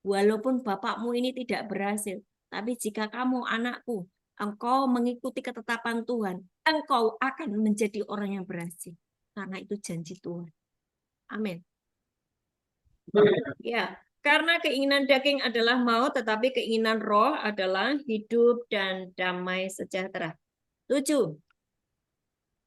Walaupun bapakmu ini tidak berhasil. Tapi jika kamu anakku, engkau mengikuti ketetapan Tuhan, engkau akan menjadi orang yang berhasil. Karena itu janji Tuhan. Amin. Ya, karena keinginan daging adalah maut, tetapi keinginan roh adalah hidup dan damai sejahtera. 7.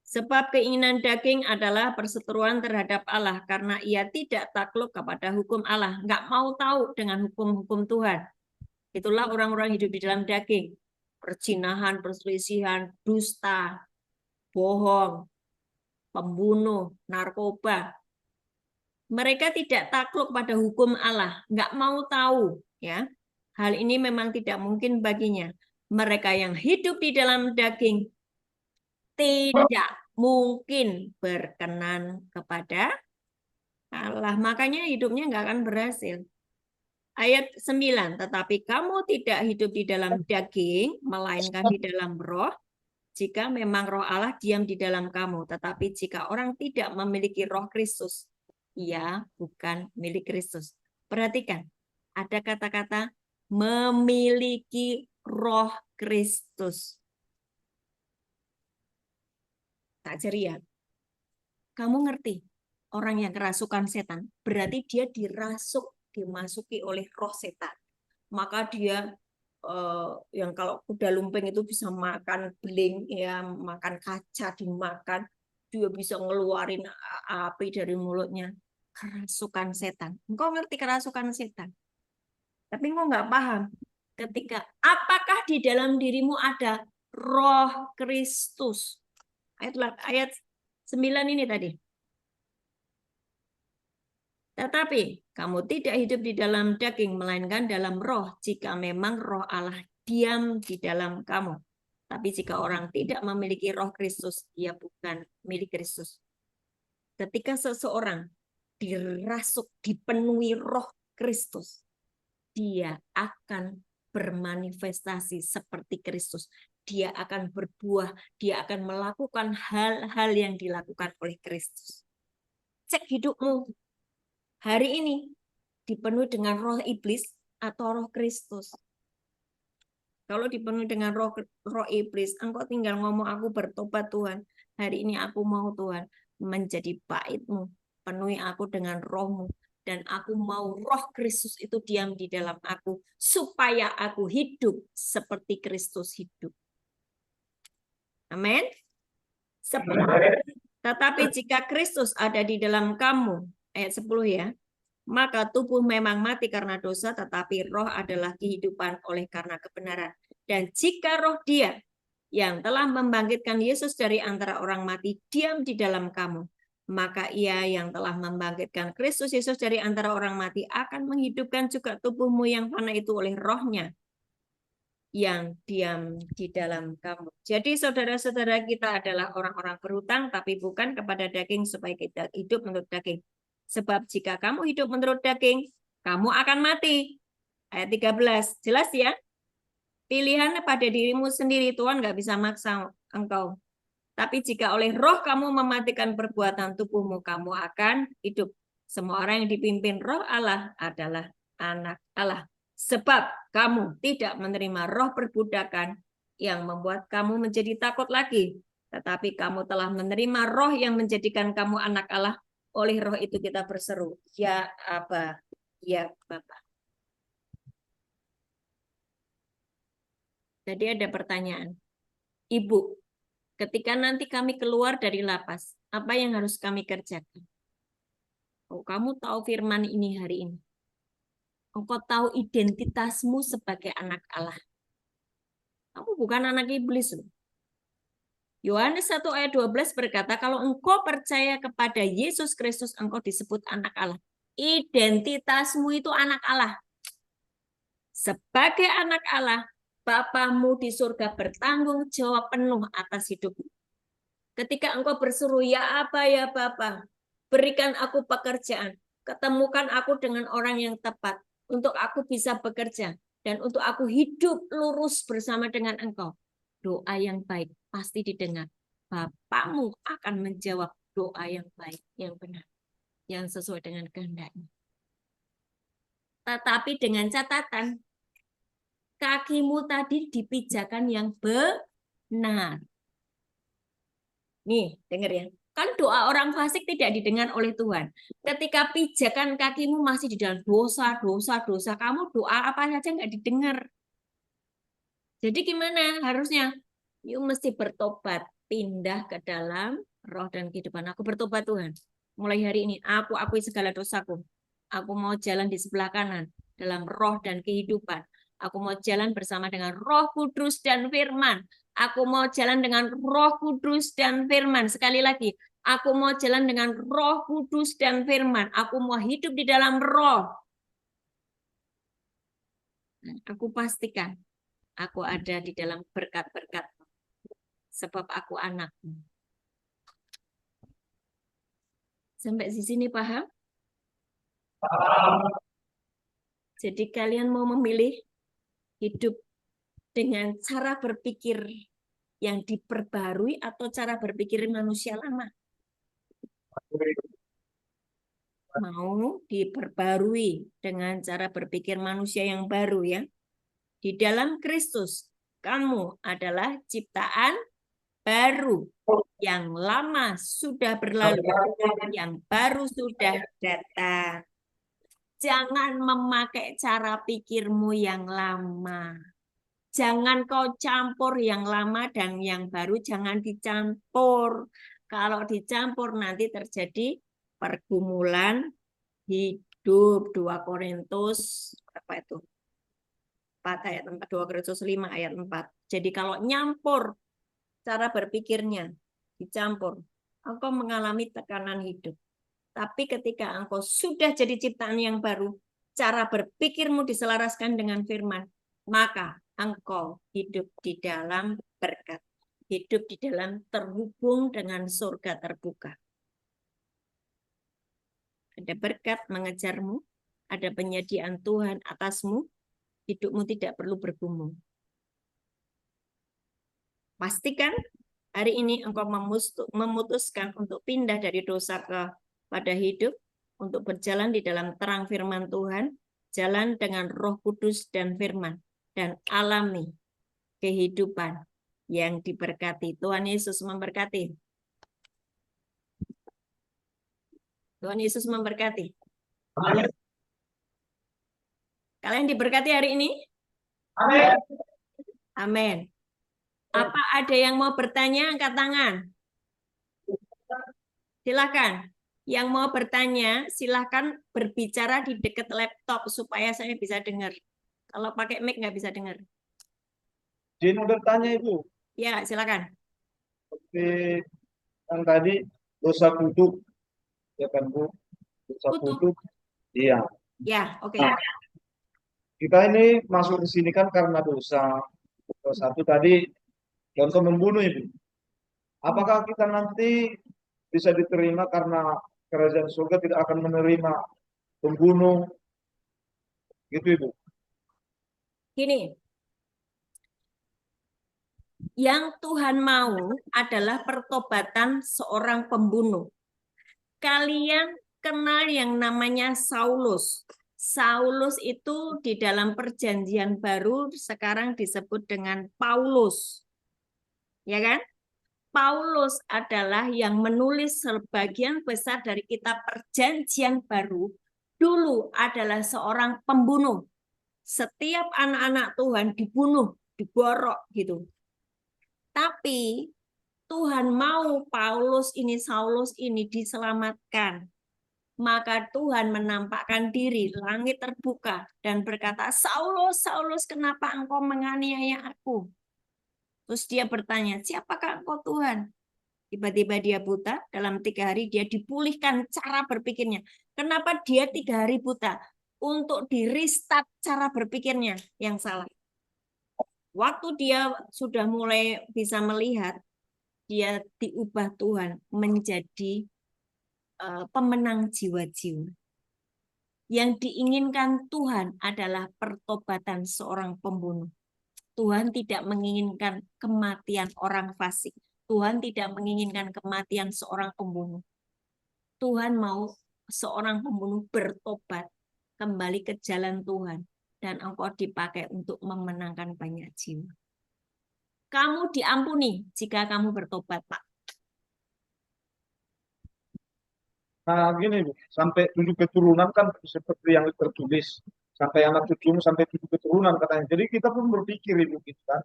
Sebab keinginan daging adalah perseteruan terhadap Allah, karena ia tidak takluk kepada hukum Allah, nggak mau tahu dengan hukum-hukum Tuhan. Itulah orang-orang hidup di dalam daging. Perzinahan, perselisihan, dusta, bohong, pembunuh, narkoba. Mereka tidak takluk pada hukum Allah, nggak mau tahu, ya. Hal ini memang tidak mungkin baginya. Mereka yang hidup di dalam daging tidak mungkin berkenan kepada Allah. Makanya hidupnya nggak akan berhasil. Ayat 9, tetapi kamu tidak hidup di dalam daging, melainkan di dalam roh, jika memang roh Allah diam di dalam kamu. Tetapi jika orang tidak memiliki roh Kristus, ia bukan milik Kristus. Perhatikan, ada kata-kata memiliki roh Kristus. Tak ceria. Kamu ngerti, orang yang kerasukan setan, berarti dia dimasuki oleh roh setan. Maka dia yang kalau kuda lumping itu bisa makan beling, ya makan kaca dimakan, dia bisa ngeluarin api dari mulutnya. Kerasukan setan. Engkau ngerti kerasukan setan? Tapi engkau nggak paham. Ketika apakah di dalam dirimu ada roh Kristus? Ayat 9 ini tadi. Tetapi kamu tidak hidup di dalam daging, melainkan dalam roh, jika memang roh Allah diam di dalam kamu. Tapi jika orang tidak memiliki roh Kristus, ia bukan milik Kristus. Ketika seseorang dirasuk, dipenuhi roh Kristus, dia akan bermanifestasi seperti Kristus. Dia akan berbuah, dia akan melakukan hal-hal yang dilakukan oleh Kristus. Cek hidupmu hari ini, dipenuhi dengan roh iblis atau roh Kristus. Kalau dipenuhi dengan roh iblis, engkau tinggal ngomong, aku bertobat Tuhan. Hari ini aku mau Tuhan menjadi baitmu. Penuhi aku dengan rohmu. Dan aku mau roh Kristus itu diam di dalam aku. Supaya aku hidup seperti Kristus hidup. Amin. Tetapi jika Kristus ada di dalam kamu, ayat 10 ya, maka tubuh memang mati karena dosa, tetapi roh adalah kehidupan oleh karena kebenaran. Dan jika roh Dia yang telah membangkitkan Yesus dari antara orang mati diam di dalam kamu, maka Ia yang telah membangkitkan Kristus Yesus dari antara orang mati akan menghidupkan juga tubuhmu yang fana itu oleh rohnya yang diam di dalam kamu. Jadi saudara-saudara kita adalah orang-orang berhutang, tapi bukan kepada daging supaya kita hidup menurut daging. Sebab jika kamu hidup menurut daging, kamu akan mati. Ayat 13, jelas ya? Pilihan pada dirimu sendiri, Tuhan nggak bisa maksa engkau. Tapi jika oleh roh kamu mematikan perbuatan tubuhmu, kamu akan hidup. Semua orang yang dipimpin roh Allah adalah anak Allah. Sebab kamu tidak menerima roh perbudakan yang membuat kamu menjadi takut lagi. Tetapi kamu telah menerima roh yang menjadikan kamu anak Allah. Oleh roh itu kita berseru, ya Aba, ya Bapa. Jadi ada pertanyaan. Ibu, ketika nanti kami keluar dari lapas, apa yang harus kami kerjakan? Oh, kamu tahu firman ini hari ini. Engkau tahu identitasmu sebagai anak Allah. Kamu bukan anak iblis. Yohanes 1 ayat 12 berkata, kalau engkau percaya kepada Yesus Kristus, engkau disebut anak Allah. Identitasmu itu anak Allah. Sebagai anak Allah, Bapamu di surga bertanggung jawab penuh atas hidupmu. Ketika engkau berseru, ya apa ya Bapa, berikan aku pekerjaan, ketemukan aku dengan orang yang tepat, untuk aku bisa bekerja, dan untuk aku hidup lurus bersama dengan engkau. Doa yang baik pasti didengar. Bapakmu akan menjawab doa yang baik, yang benar, yang sesuai dengan kehendaknya. Tetapi dengan catatan, kakimu tadi dipijakan yang benar. Nih, dengar ya. Kan doa orang fasik tidak didengar oleh Tuhan. Ketika pijakan kakimu masih di dalam dosa, kamu doa apa saja nggak didengar. Jadi gimana harusnya? You mesti bertobat, pindah ke dalam roh dan kehidupan. Aku bertobat Tuhan. Mulai hari ini, aku akui segala dosaku. Aku mau jalan di sebelah kanan, dalam roh dan kehidupan. Aku mau jalan bersama dengan Roh Kudus dan firman. Aku mau jalan dengan Roh Kudus dan firman. Sekali lagi, aku mau jalan dengan Roh Kudus dan firman. Aku mau hidup di dalam roh. Aku pastikan aku ada di dalam berkat-berkat. Sebab aku anakmu. Sampai di sini paham? Jadi kalian mau memilih hidup dengan cara berpikir yang diperbarui atau cara berpikir manusia lama? Mau diperbarui dengan cara berpikir manusia yang baru ya. Di dalam Kristus, kamu adalah ciptaan baru. Yang lama sudah berlalu, yang baru sudah datang. Jangan memakai cara pikirmu yang lama. Jangan kau campur yang lama dan yang baru, jangan dicampur. Kalau dicampur nanti terjadi pergumulan hidup. 2 Korintus apa itu? 4 ayat 4, 2 Korintus 5 ayat 4. Jadi kalau nyampur cara berpikirnya, dicampur, engkau mengalami tekanan hidup. Tapi ketika engkau sudah jadi ciptaan yang baru, cara berpikirmu diselaraskan dengan firman, maka engkau hidup di dalam berkat. Hidup di dalam terhubung dengan surga terbuka. Ada berkat mengejarmu, ada penyediaan Tuhan atasmu, hidupmu tidak perlu bergumul. Pastikan hari ini engkau memutuskan untuk pindah dari dosa pada hidup, untuk berjalan di dalam terang firman Tuhan, jalan dengan Roh Kudus dan firman, dan alami kehidupan yang diberkati. Tuhan Yesus memberkati. Tuhan Yesus memberkati. Amin. Kalian diberkati hari ini? Amin. Amin. Apa ada yang mau bertanya? Angkat tangan. Silakan. Yang mau bertanya, silakan berbicara di dekat laptop supaya saya bisa dengar. Kalau pakai mic nggak bisa dengar. Izin bertanya Ibu. Ya, silakan. Seperti yang tadi dosa kuduk, ya kan Bu? Dosa kuduk. Iya. Ya, oke. Nah, kita ini masuk ke sini kan karena dosa. Dosa itu tadi contoh membunuh Ibu. Apakah kita nanti bisa diterima karena kerajaan surga tidak akan menerima pembunuh? Gitu Ibu. Gini, yang Tuhan mau adalah pertobatan seorang pembunuh. Kalian kenal yang namanya Saulus. Saulus itu di dalam perjanjian baru sekarang disebut dengan Paulus. Ya kan? Paulus adalah yang menulis sebagian besar dari kitab perjanjian baru. Dulu adalah seorang pembunuh. Setiap anak-anak Tuhan dibunuh, diborok gitu. Tapi Tuhan mau Paulus ini, Saulus ini diselamatkan. Maka Tuhan menampakkan diri, langit terbuka, dan berkata, Saulus, Saulus, kenapa engkau menganiaya aku? Terus dia bertanya, siapakah engkau Tuhan? Tiba-tiba dia buta, dalam 3 hari dia dipulihkan cara berpikirnya. Kenapa dia 3 hari buta? Untuk di-restart cara berpikirnya yang salah. Waktu dia sudah mulai bisa melihat, dia diubah Tuhan menjadi pemenang jiwa-jiwa. Yang diinginkan Tuhan adalah pertobatan seorang pembunuh. Tuhan tidak menginginkan kematian orang fasik. Tuhan tidak menginginkan kematian seorang pembunuh. Tuhan mau seorang pembunuh bertobat, kembali ke jalan Tuhan, dan engkau dipakai untuk memenangkan banyak jiwa. Kamu diampuni jika kamu bertobat, Pak. Nah, gini, Bu, sampai 7 keturunan kan seperti yang tertulis. Sampai anak cucumu sampai 7 keturunan katanya. Jadi kita pun berpikir Ibu gitu kan.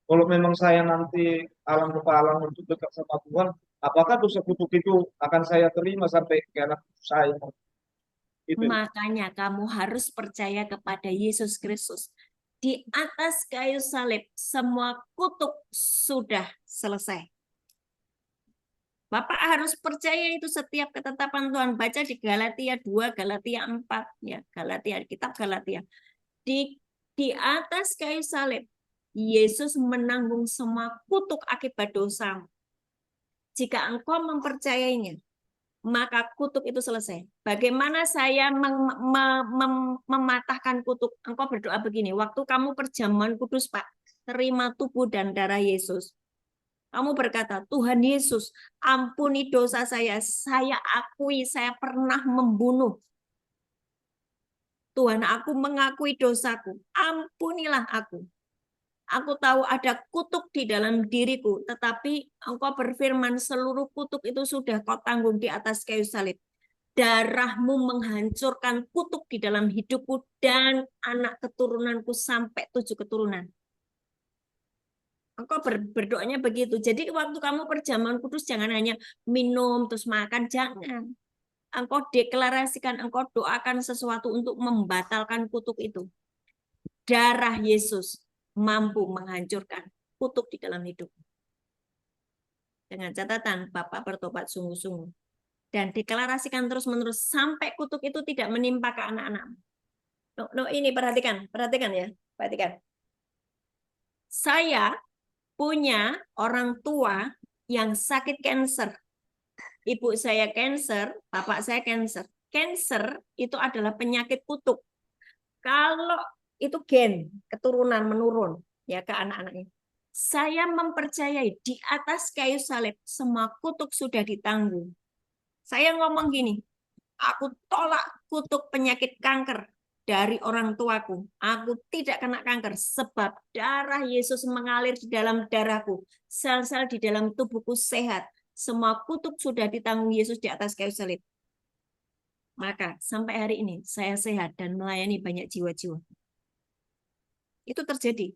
Kalau memang saya nanti alam kepalang untuk dekat sama Tuhan, apakah dosa kutuk itu akan saya terima sampai ke anak cucu saya? Itu. Ibu. Makanya kamu harus percaya kepada Yesus Kristus. Di atas kayu salib, semua kutuk sudah selesai. Bapak harus percaya itu setiap ketetapan Tuhan. Baca di Galatia 2, Galatia 4, ya, Galatia, kitab Galatia. Di atas kayu salib, Yesus menanggung semua kutuk akibat dosa. Jika engkau mempercayainya, maka kutuk itu selesai. Bagaimana saya mematahkan kutuk? Engkau berdoa begini, waktu kamu perjamuan kudus, Pak, terima tubuh dan darah Yesus. Kamu berkata, Tuhan Yesus, ampuni dosa saya akui saya pernah membunuh. Tuhan, aku mengakui dosaku, ampunilah aku. Aku tahu ada kutuk di dalam diriku, tetapi engkau berfirman seluruh kutuk itu sudah kau tanggung di atas kayu salib. Darahmu menghancurkan kutuk di dalam hidupku dan anak keturunanku sampai 7 keturunan. Engkau berdoanya begitu. Jadi waktu kamu perjamuan kudus jangan hanya minum terus makan, jangan. Engkau deklarasikan, engkau doakan sesuatu untuk membatalkan kutuk itu. Darah Yesus mampu menghancurkan kutuk di dalam hidup. Dengan catatan Bapak bertobat sungguh-sungguh. Dan deklarasikan terus-menerus sampai kutuk itu tidak menimpa ke anak-anak. Ini perhatikan ya, perhatikan. Saya punya orang tua yang sakit kanker. Ibu saya kanker, bapak saya kanker. Kanker itu adalah penyakit kutuk. Kalau itu gen, keturunan menurun ya ke anak-anaknya. Saya mempercayai di atas kayu salib semua kutuk sudah ditanggung. Saya ngomong gini, aku tolak kutuk penyakit kanker dari orang tuaku. Aku tidak kena kanker sebab darah Yesus mengalir di dalam darahku. Sel-sel di dalam tubuhku sehat. Semua kutuk sudah ditanggung Yesus di atas kayu salib. Maka sampai hari ini saya sehat dan melayani banyak jiwa-jiwa. Itu terjadi.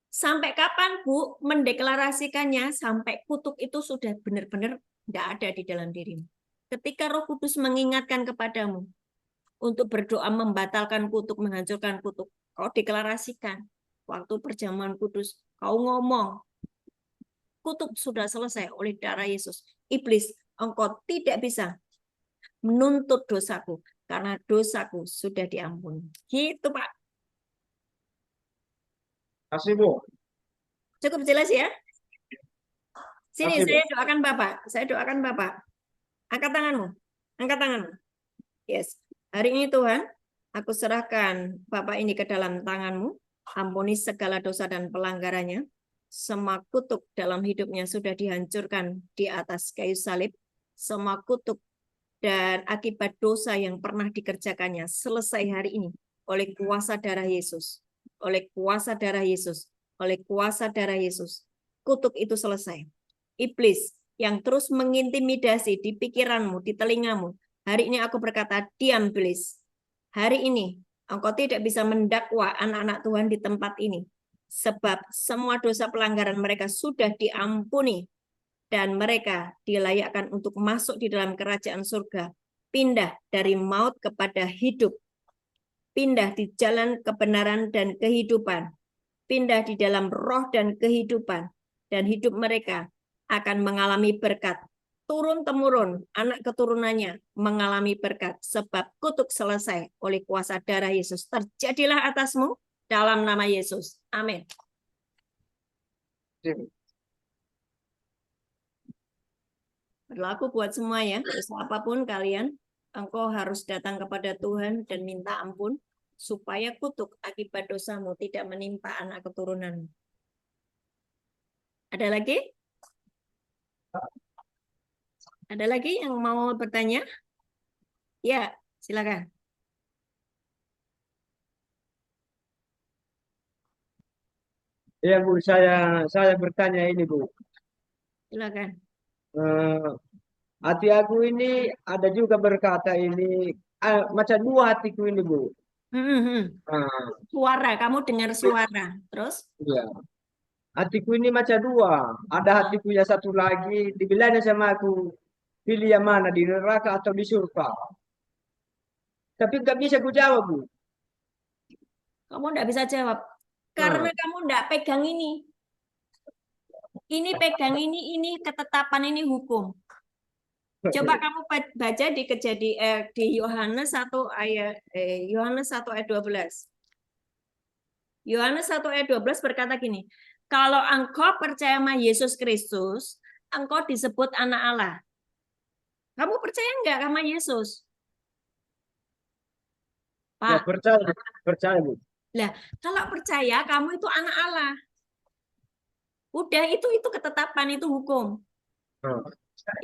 Sampai kapan Bu mendeklarasikannya sampai kutuk itu sudah benar-benar tidak ada di dalam dirimu. Ketika Roh Kudus mengingatkan kepadamu untuk berdoa membatalkan kutuk, menghancurkan kutuk, kau deklarasikan waktu perjamuan kudus, kau ngomong kutuk sudah selesai oleh darah Yesus. Iblis, engkau tidak bisa menuntut dosaku karena dosaku sudah diampuni. Gitu Pak. Kasih, Bu. Cukup jelas ya? Sini Kasih, Bu. saya doakan Bapak. Saya doakan Bapak. Angkat tanganmu. Angkat tanganmu. Yes. Hari ini Tuhan, aku serahkan Bapak ini ke dalam tanganmu. Ampuni segala dosa dan pelanggarannya. Semua kutuk dalam hidupnya sudah dihancurkan di atas kayu salib. Semua kutuk dan akibat dosa yang pernah dikerjakannya selesai hari ini oleh kuasa darah Yesus. Oleh kuasa darah Yesus. Oleh kuasa darah Yesus. Kutuk itu selesai. Iblis yang terus mengintimidasi di pikiranmu, di telingamu. Hari ini aku berkata, diam iblis. Hari ini engkau tidak bisa mendakwa anak-anak Tuhan di tempat ini. Sebab semua dosa pelanggaran mereka sudah diampuni. Dan mereka dilayakkan untuk masuk di dalam kerajaan surga. Pindah dari maut kepada hidup. Pindah di jalan kebenaran dan kehidupan. Pindah di dalam roh dan kehidupan. Dan hidup mereka akan mengalami berkat. Turun-temurun anak keturunannya mengalami berkat. Sebab kutuk selesai oleh kuasa darah Yesus. Terjadilah atasmu dalam nama Yesus. Amin. Berlaku buat semua ya. Dosa apapun kalian, engkau harus datang kepada Tuhan dan minta ampun. Supaya kutuk akibat dosamu tidak menimpa anak keturunanmu. Ada lagi? Ada lagi yang mau bertanya? Ya, silakan. Ya Bu, saya bertanya ini Bu. Silakan. Eh, hati aku ini ada juga berkata ini macam dua hatiku ini Bu. Hmm. Ah, Suara, kamu dengar suara. Terus? iya. Hatiku ini macam dua. Ada hatiku yang satu lagi dibilangnya sama aku pilih yang mana di neraka atau di surga. Tapi nggak bisa ku jawab Bu. Kamu enggak bisa jawab. Karena Ah, kamu enggak pegang ini. Ini pegang ini ketetapan, ini hukum. Coba kamu baca di Yohanes 1 ayat 12. Yohanes 1 ayat 12 berkata gini, kalau engkau percaya sama Yesus Kristus, engkau disebut anak Allah. Kamu percaya enggak sama Yesus? ya Pak, percaya, percaya Bu. lah kalau percaya kamu itu anak Allah. Udah itu ketetapan, itu hukum. Ah.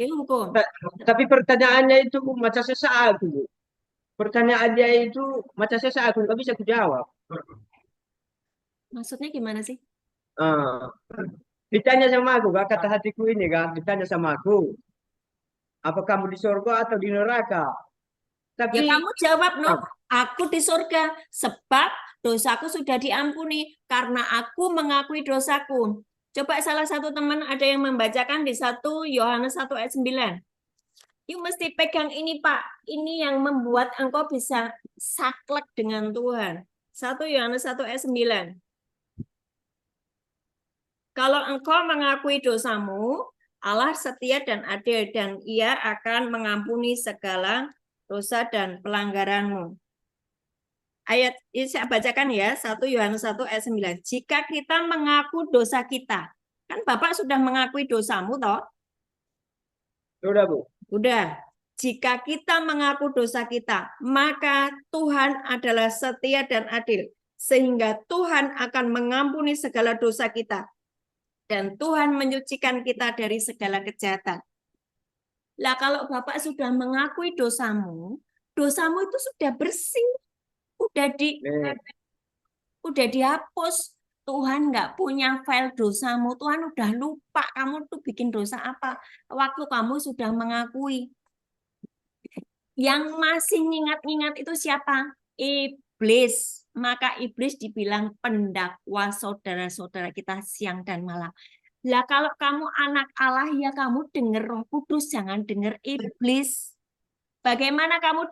Itu hukum. Ta- Tapi pertanyaannya itu Bu, macam sesaat Bu. Pertanyaan dia itu macam sesaat aku nggak bisa ku jawab. Maksudnya gimana sih? Ah, ditanya sama aku, Kak, kata hatiku ini kan, ditanya sama aku, apa kamu di surga atau di neraka? Ya Tapi kamu jawab, no, ah, aku di surga sebab dosaku sudah diampuni karena aku mengakui dosaku. Coba salah satu teman ada yang membacakan di 1 Yohanes 1 ayat 9. Yuk mesti pegang ini Pak. Ini yang membuat engkau bisa saklek dengan Tuhan. 1 Yohanes 1 ayat 9. Kalau engkau mengakui dosamu, Allah setia dan adil dan Ia akan mengampuni segala dosa dan pelanggaranmu. Ayat ini saya bacakan ya, 1 Yohanes 1 ayat 9. Jika kita mengaku dosa kita, kan Bapak sudah mengakui dosamu toh? sudah Bu. Udah. Jika kita mengaku dosa kita, maka Tuhan adalah setia dan adil, sehingga Tuhan akan mengampuni segala dosa kita dan Tuhan menyucikan kita dari segala kejahatan. Lah kalau Bapak sudah mengakui dosamu, dosamu itu sudah bersih, udah di Eh, udah dihapus. Tuhan nggak punya file dosamu. Tuhan udah lupa kamu tuh bikin dosa apa. Waktu kamu sudah mengakui. Yang masih ngingat-ngingat itu siapa? Iblis. Maka iblis dibilang pendakwa saudara-saudara kita siang dan malam. Lah kalau kamu anak Allah ya kamu dengar Roh Kudus, jangan dengar iblis. Bagaimana kamu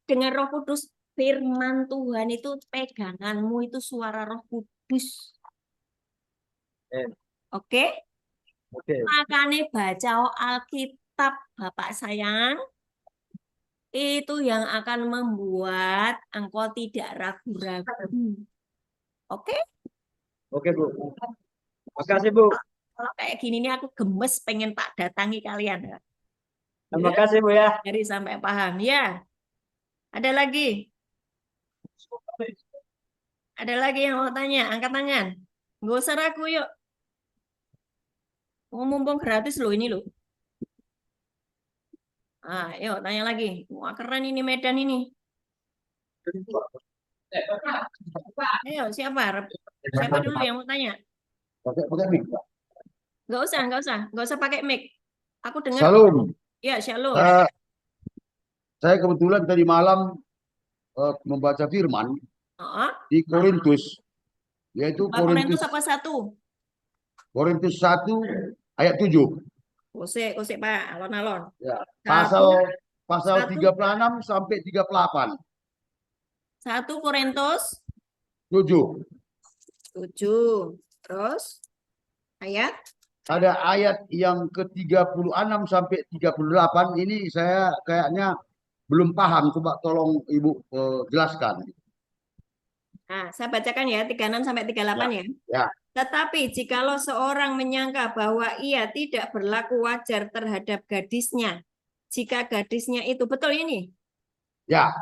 dengar Roh Kudus? Firman Tuhan itu peganganmu, itu suara Roh Kudus. eh, Oke? oke, Makanya baca Alkitab, Bapak sayang, itu yang akan membuat engkau tidak ragu-ragu. Oke? oke Bu. Makasih Bu. Kalau kayak gini nih aku gemes pengen tak datangi kalian. Terima kasih Bu ya. Dari sampai paham. Ya, ada lagi? Ada lagi yang mau tanya? Angkat tangan. Nggak usah ragu yuk. Mumpung gratis loh ini loh. Ah, yuk tanya lagi. Wah keren ini Medan ini. Ayo siapa? Siapa dulu yang mau tanya? Pakai mic, Pak. Nggak usah pakai mic. Aku dengar. Salam. Ya, shalom. Eh, saya kebetulan tadi malam membaca firman Oh, di Korintus, yaitu Korintus apa satu? Korintus 1 ayat 7. Kosek Pak, alon-alon. Ya, Satu, pasal satu, 36 sampai 38. 1 Korintus 7. 7. Terus ayat Ada ayat yang ke-36 sampai 38 ini saya kayaknya belum paham. Coba tolong Ibu jelaskan. Nah, saya bacakan ya 36 sampai 38 Ya, ya. ya, Tetapi jikalau seorang menyangka bahwa ia tidak berlaku wajar terhadap gadisnya, jika gadisnya itu betul ini, ya.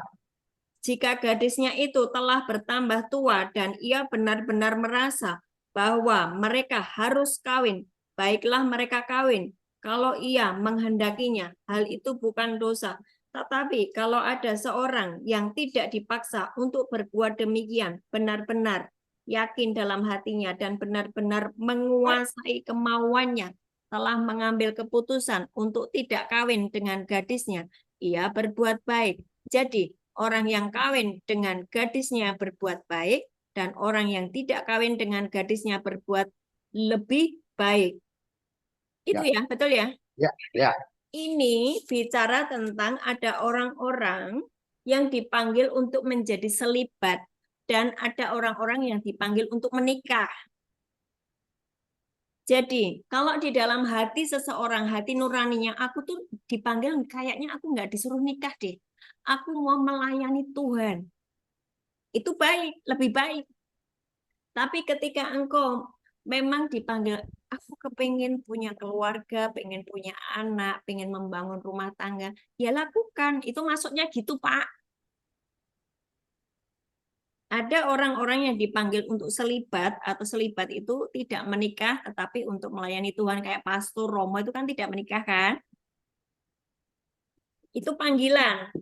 jika gadisnya itu telah bertambah tua dan ia benar-benar merasa bahwa mereka harus kawin, baiklah mereka kawin. Kalau ia menghendakinya, hal itu bukan dosa. Tetapi kalau ada seorang yang tidak dipaksa untuk berbuat demikian, benar-benar yakin dalam hatinya dan benar-benar menguasai kemauannya, telah mengambil keputusan untuk tidak kawin dengan gadisnya, ia berbuat baik. Jadi, orang yang kawin dengan gadisnya berbuat baik, dan orang yang tidak kawin dengan gadisnya berbuat lebih baik. Itu Ya. ya, betul ya? Ya, ya. Ini bicara tentang ada orang-orang yang dipanggil untuk menjadi selibat dan ada orang-orang yang dipanggil untuk menikah. Jadi, kalau di dalam hati seseorang, hati nuraninya, aku tuh dipanggil kayaknya aku nggak disuruh nikah deh. Aku mau melayani Tuhan. Itu baik, lebih baik. Tapi ketika engkau memang dipanggil, aku kepengen punya keluarga, pengen punya anak, pengen membangun rumah tangga, ya lakukan. Itu maksudnya gitu, Pak. Ada orang-orang yang dipanggil untuk selibat atau selibat itu tidak menikah tetapi untuk melayani Tuhan kayak pastor Romo itu kan tidak menikah kan? Itu panggilan.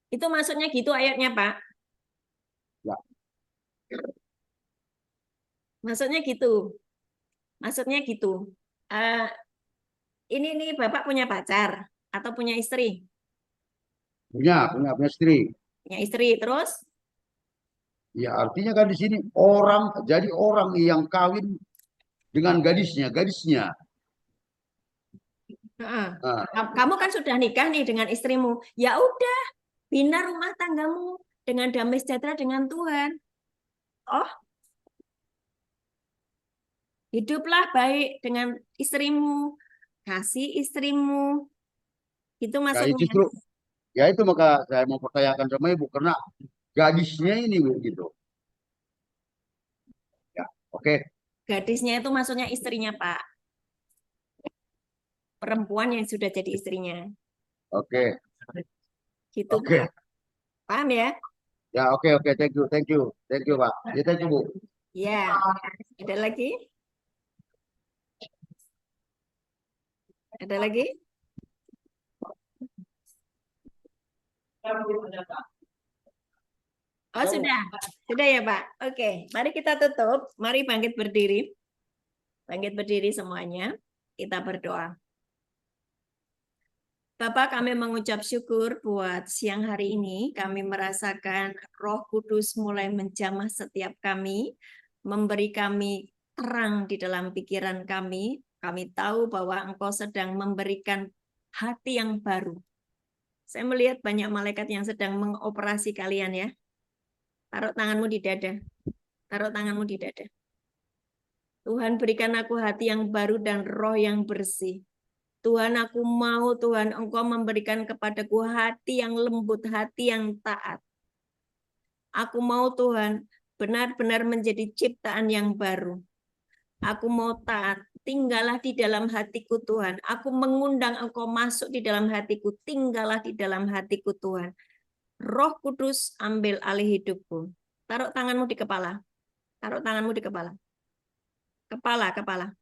Itu maksudnya gitu ayatnya, Pak. Ya. Maksudnya gitu. Maksudnya gitu. Ini nih Bapak punya pacar atau punya istri? Punya istri. Punya istri terus Ya, artinya kan di sini orang jadi orang yang kawin dengan gadisnya. Heeh. Nah, Kamu kan sudah nikah nih dengan istrimu. Ya udah, bina rumah tanggamu dengan damai sejahtera dengan Tuhan. Oh, hiduplah baik dengan istrimu, kasih istrimu. Itu ya itu maksudnya. justru ya itu maka saya mau pertanyakan sama ibu karena gadisnya ini Bu, gitu. Ya, oke. Gadisnya itu maksudnya istrinya, Pak. Perempuan yang sudah jadi istrinya. Oke. Gitu, Oke. Pak. Paham ya? Ya, oke, thank you, Pak. Ya, thank you, Bu. Ya. Ada lagi? Ada lagi? Oh, sudah. Sudah ya, Pak. Oke, mari kita tutup. Mari bangkit berdiri. Bangkit berdiri semuanya. Kita berdoa. Bapak, kami mengucap syukur buat siang hari ini. Kami merasakan Roh Kudus mulai menjamah setiap kami, memberi kami terang di dalam pikiran kami. Kami tahu bahwa Engkau sedang memberikan hati yang baru. Saya melihat banyak malaikat yang sedang mengoperasi kalian ya. Taruh tanganmu di dada. Taruh tanganmu di dada. Tuhan, berikan aku hati yang baru dan roh yang bersih. Tuhan, aku mau Tuhan Engkau memberikan kepadaku hati yang lembut, hati yang taat. Aku mau Tuhan benar-benar menjadi ciptaan yang baru. Aku mau taat, tinggallah di dalam hatiku Tuhan. Aku mengundang Engkau masuk di dalam hatiku, tinggallah di dalam hatiku Tuhan. Roh Kudus ambil alih hidupku. Taruh tanganmu di kepala. Taruh tanganmu di kepala. Kepala.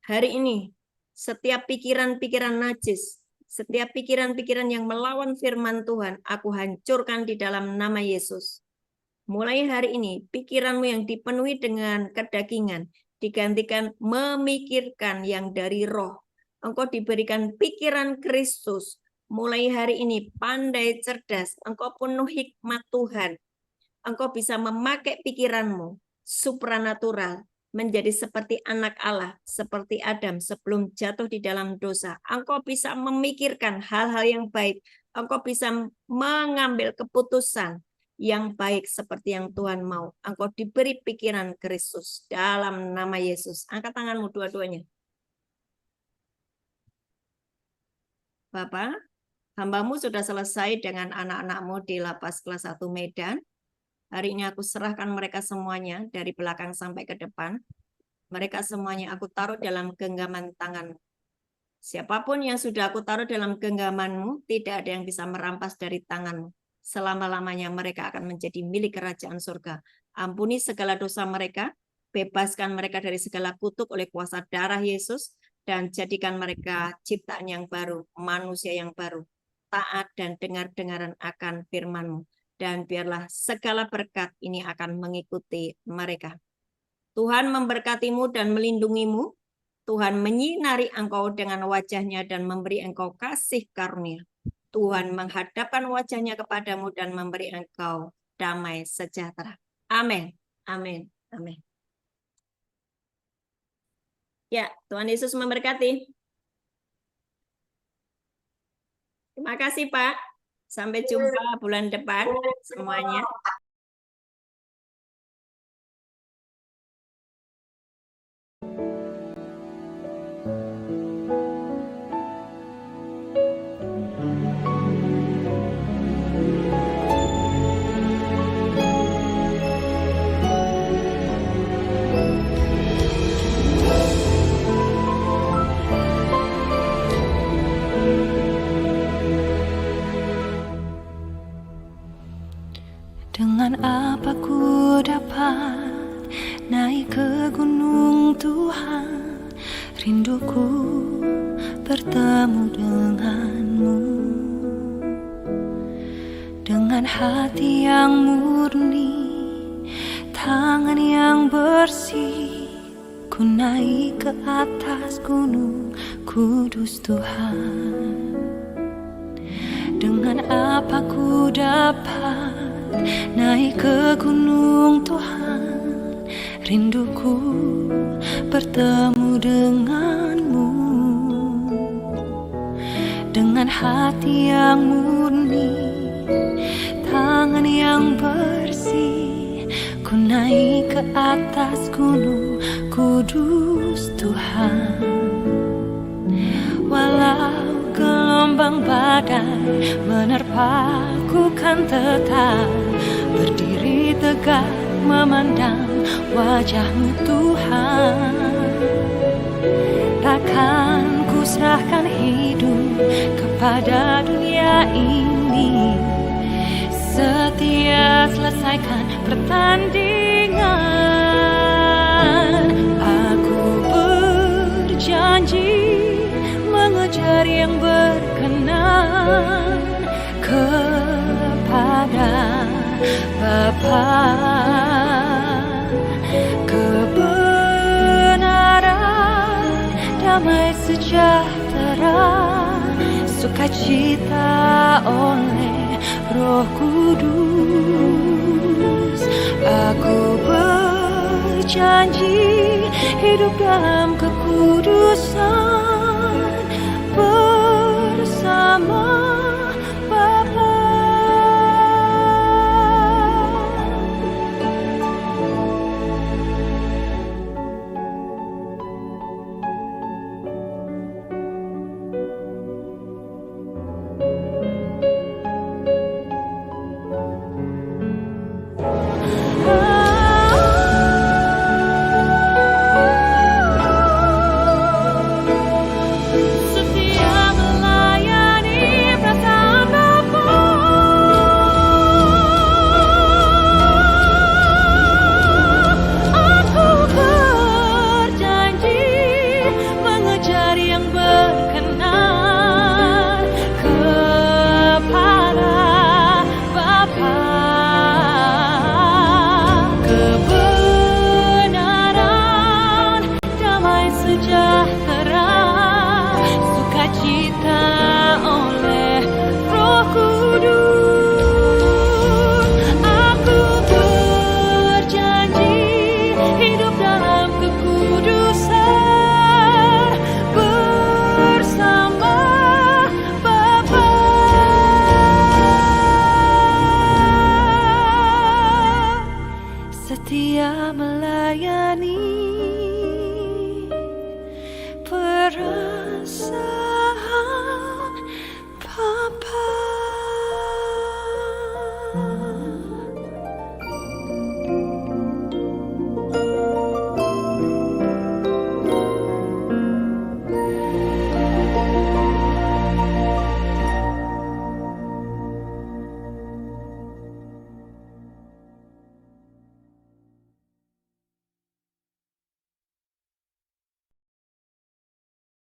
Hari ini setiap pikiran-pikiran najis, setiap pikiran-pikiran yang melawan firman Tuhan, aku hancurkan di dalam nama Yesus. Mulai hari ini, pikiranmu yang dipenuhi dengan kedagingan, digantikan memikirkan yang dari roh. Engkau diberikan pikiran Kristus. Mulai hari ini, pandai cerdas, engkau penuh hikmat Tuhan. Engkau bisa memakai pikiranmu, supranatural, menjadi seperti anak Allah, seperti Adam sebelum jatuh di dalam dosa. Engkau bisa memikirkan hal-hal yang baik. Engkau bisa mengambil keputusan yang baik seperti yang Tuhan mau. Engkau diberi pikiran Kristus dalam nama Yesus. Angkat tanganmu dua-duanya. Bapak, hambamu sudah selesai dengan anak-anakmu di lapas kelas 1 Medan. Hari ini aku serahkan mereka semuanya dari belakang sampai ke depan. Mereka semuanya aku taruh dalam genggaman tangan. Siapapun yang sudah aku taruh dalam genggamanmu, tidak ada yang bisa merampas dari tanganmu. Selama-lamanya mereka akan menjadi milik kerajaan surga. Ampuni segala dosa mereka, bebaskan mereka dari segala kutuk oleh kuasa darah Yesus, dan jadikan mereka ciptaan yang baru, manusia yang baru, taat dan dengar-dengaran akan firman-Mu. Dan biarlah segala berkat ini akan mengikuti mereka. Tuhan memberkatimu dan melindungimu. Tuhan menyinari engkau dengan wajah-Nya dan memberi engkau kasih karunia. Tuhan menghadapkan wajah-Nya kepadamu dan memberi engkau damai sejahtera. Amin. Amin. Amin. Ya, Tuhan Yesus memberkati. Terima kasih, Pak. Sampai jumpa bulan depan semuanya. Dengan apa ku dapat naik ke gunung Tuhan, rinduku bertemu denganmu. Dengan hati yang murni, tangan yang bersih, ku naik ke atas gunung kudus Tuhan. Dengan apa ku dapat naik ke gunung Tuhan, rinduku bertemu denganmu. Dengan hati yang murni, tangan yang bersih, ku naik ke atas gunung kudus Tuhan. Walau gelombang badai menerpaku, kan tetap berdiri tegak memandang wajah-Mu Tuhan. Takkan ku serahkan hidup kepada dunia ini, setia selesaikan pertandingan. Aku berjanji mengejar yang berkenan kepada Bapa. Kebenaran, damai sejahtera, sukacita oleh Roh Kudus. Aku berjanji hidup dalam kekudusan bersama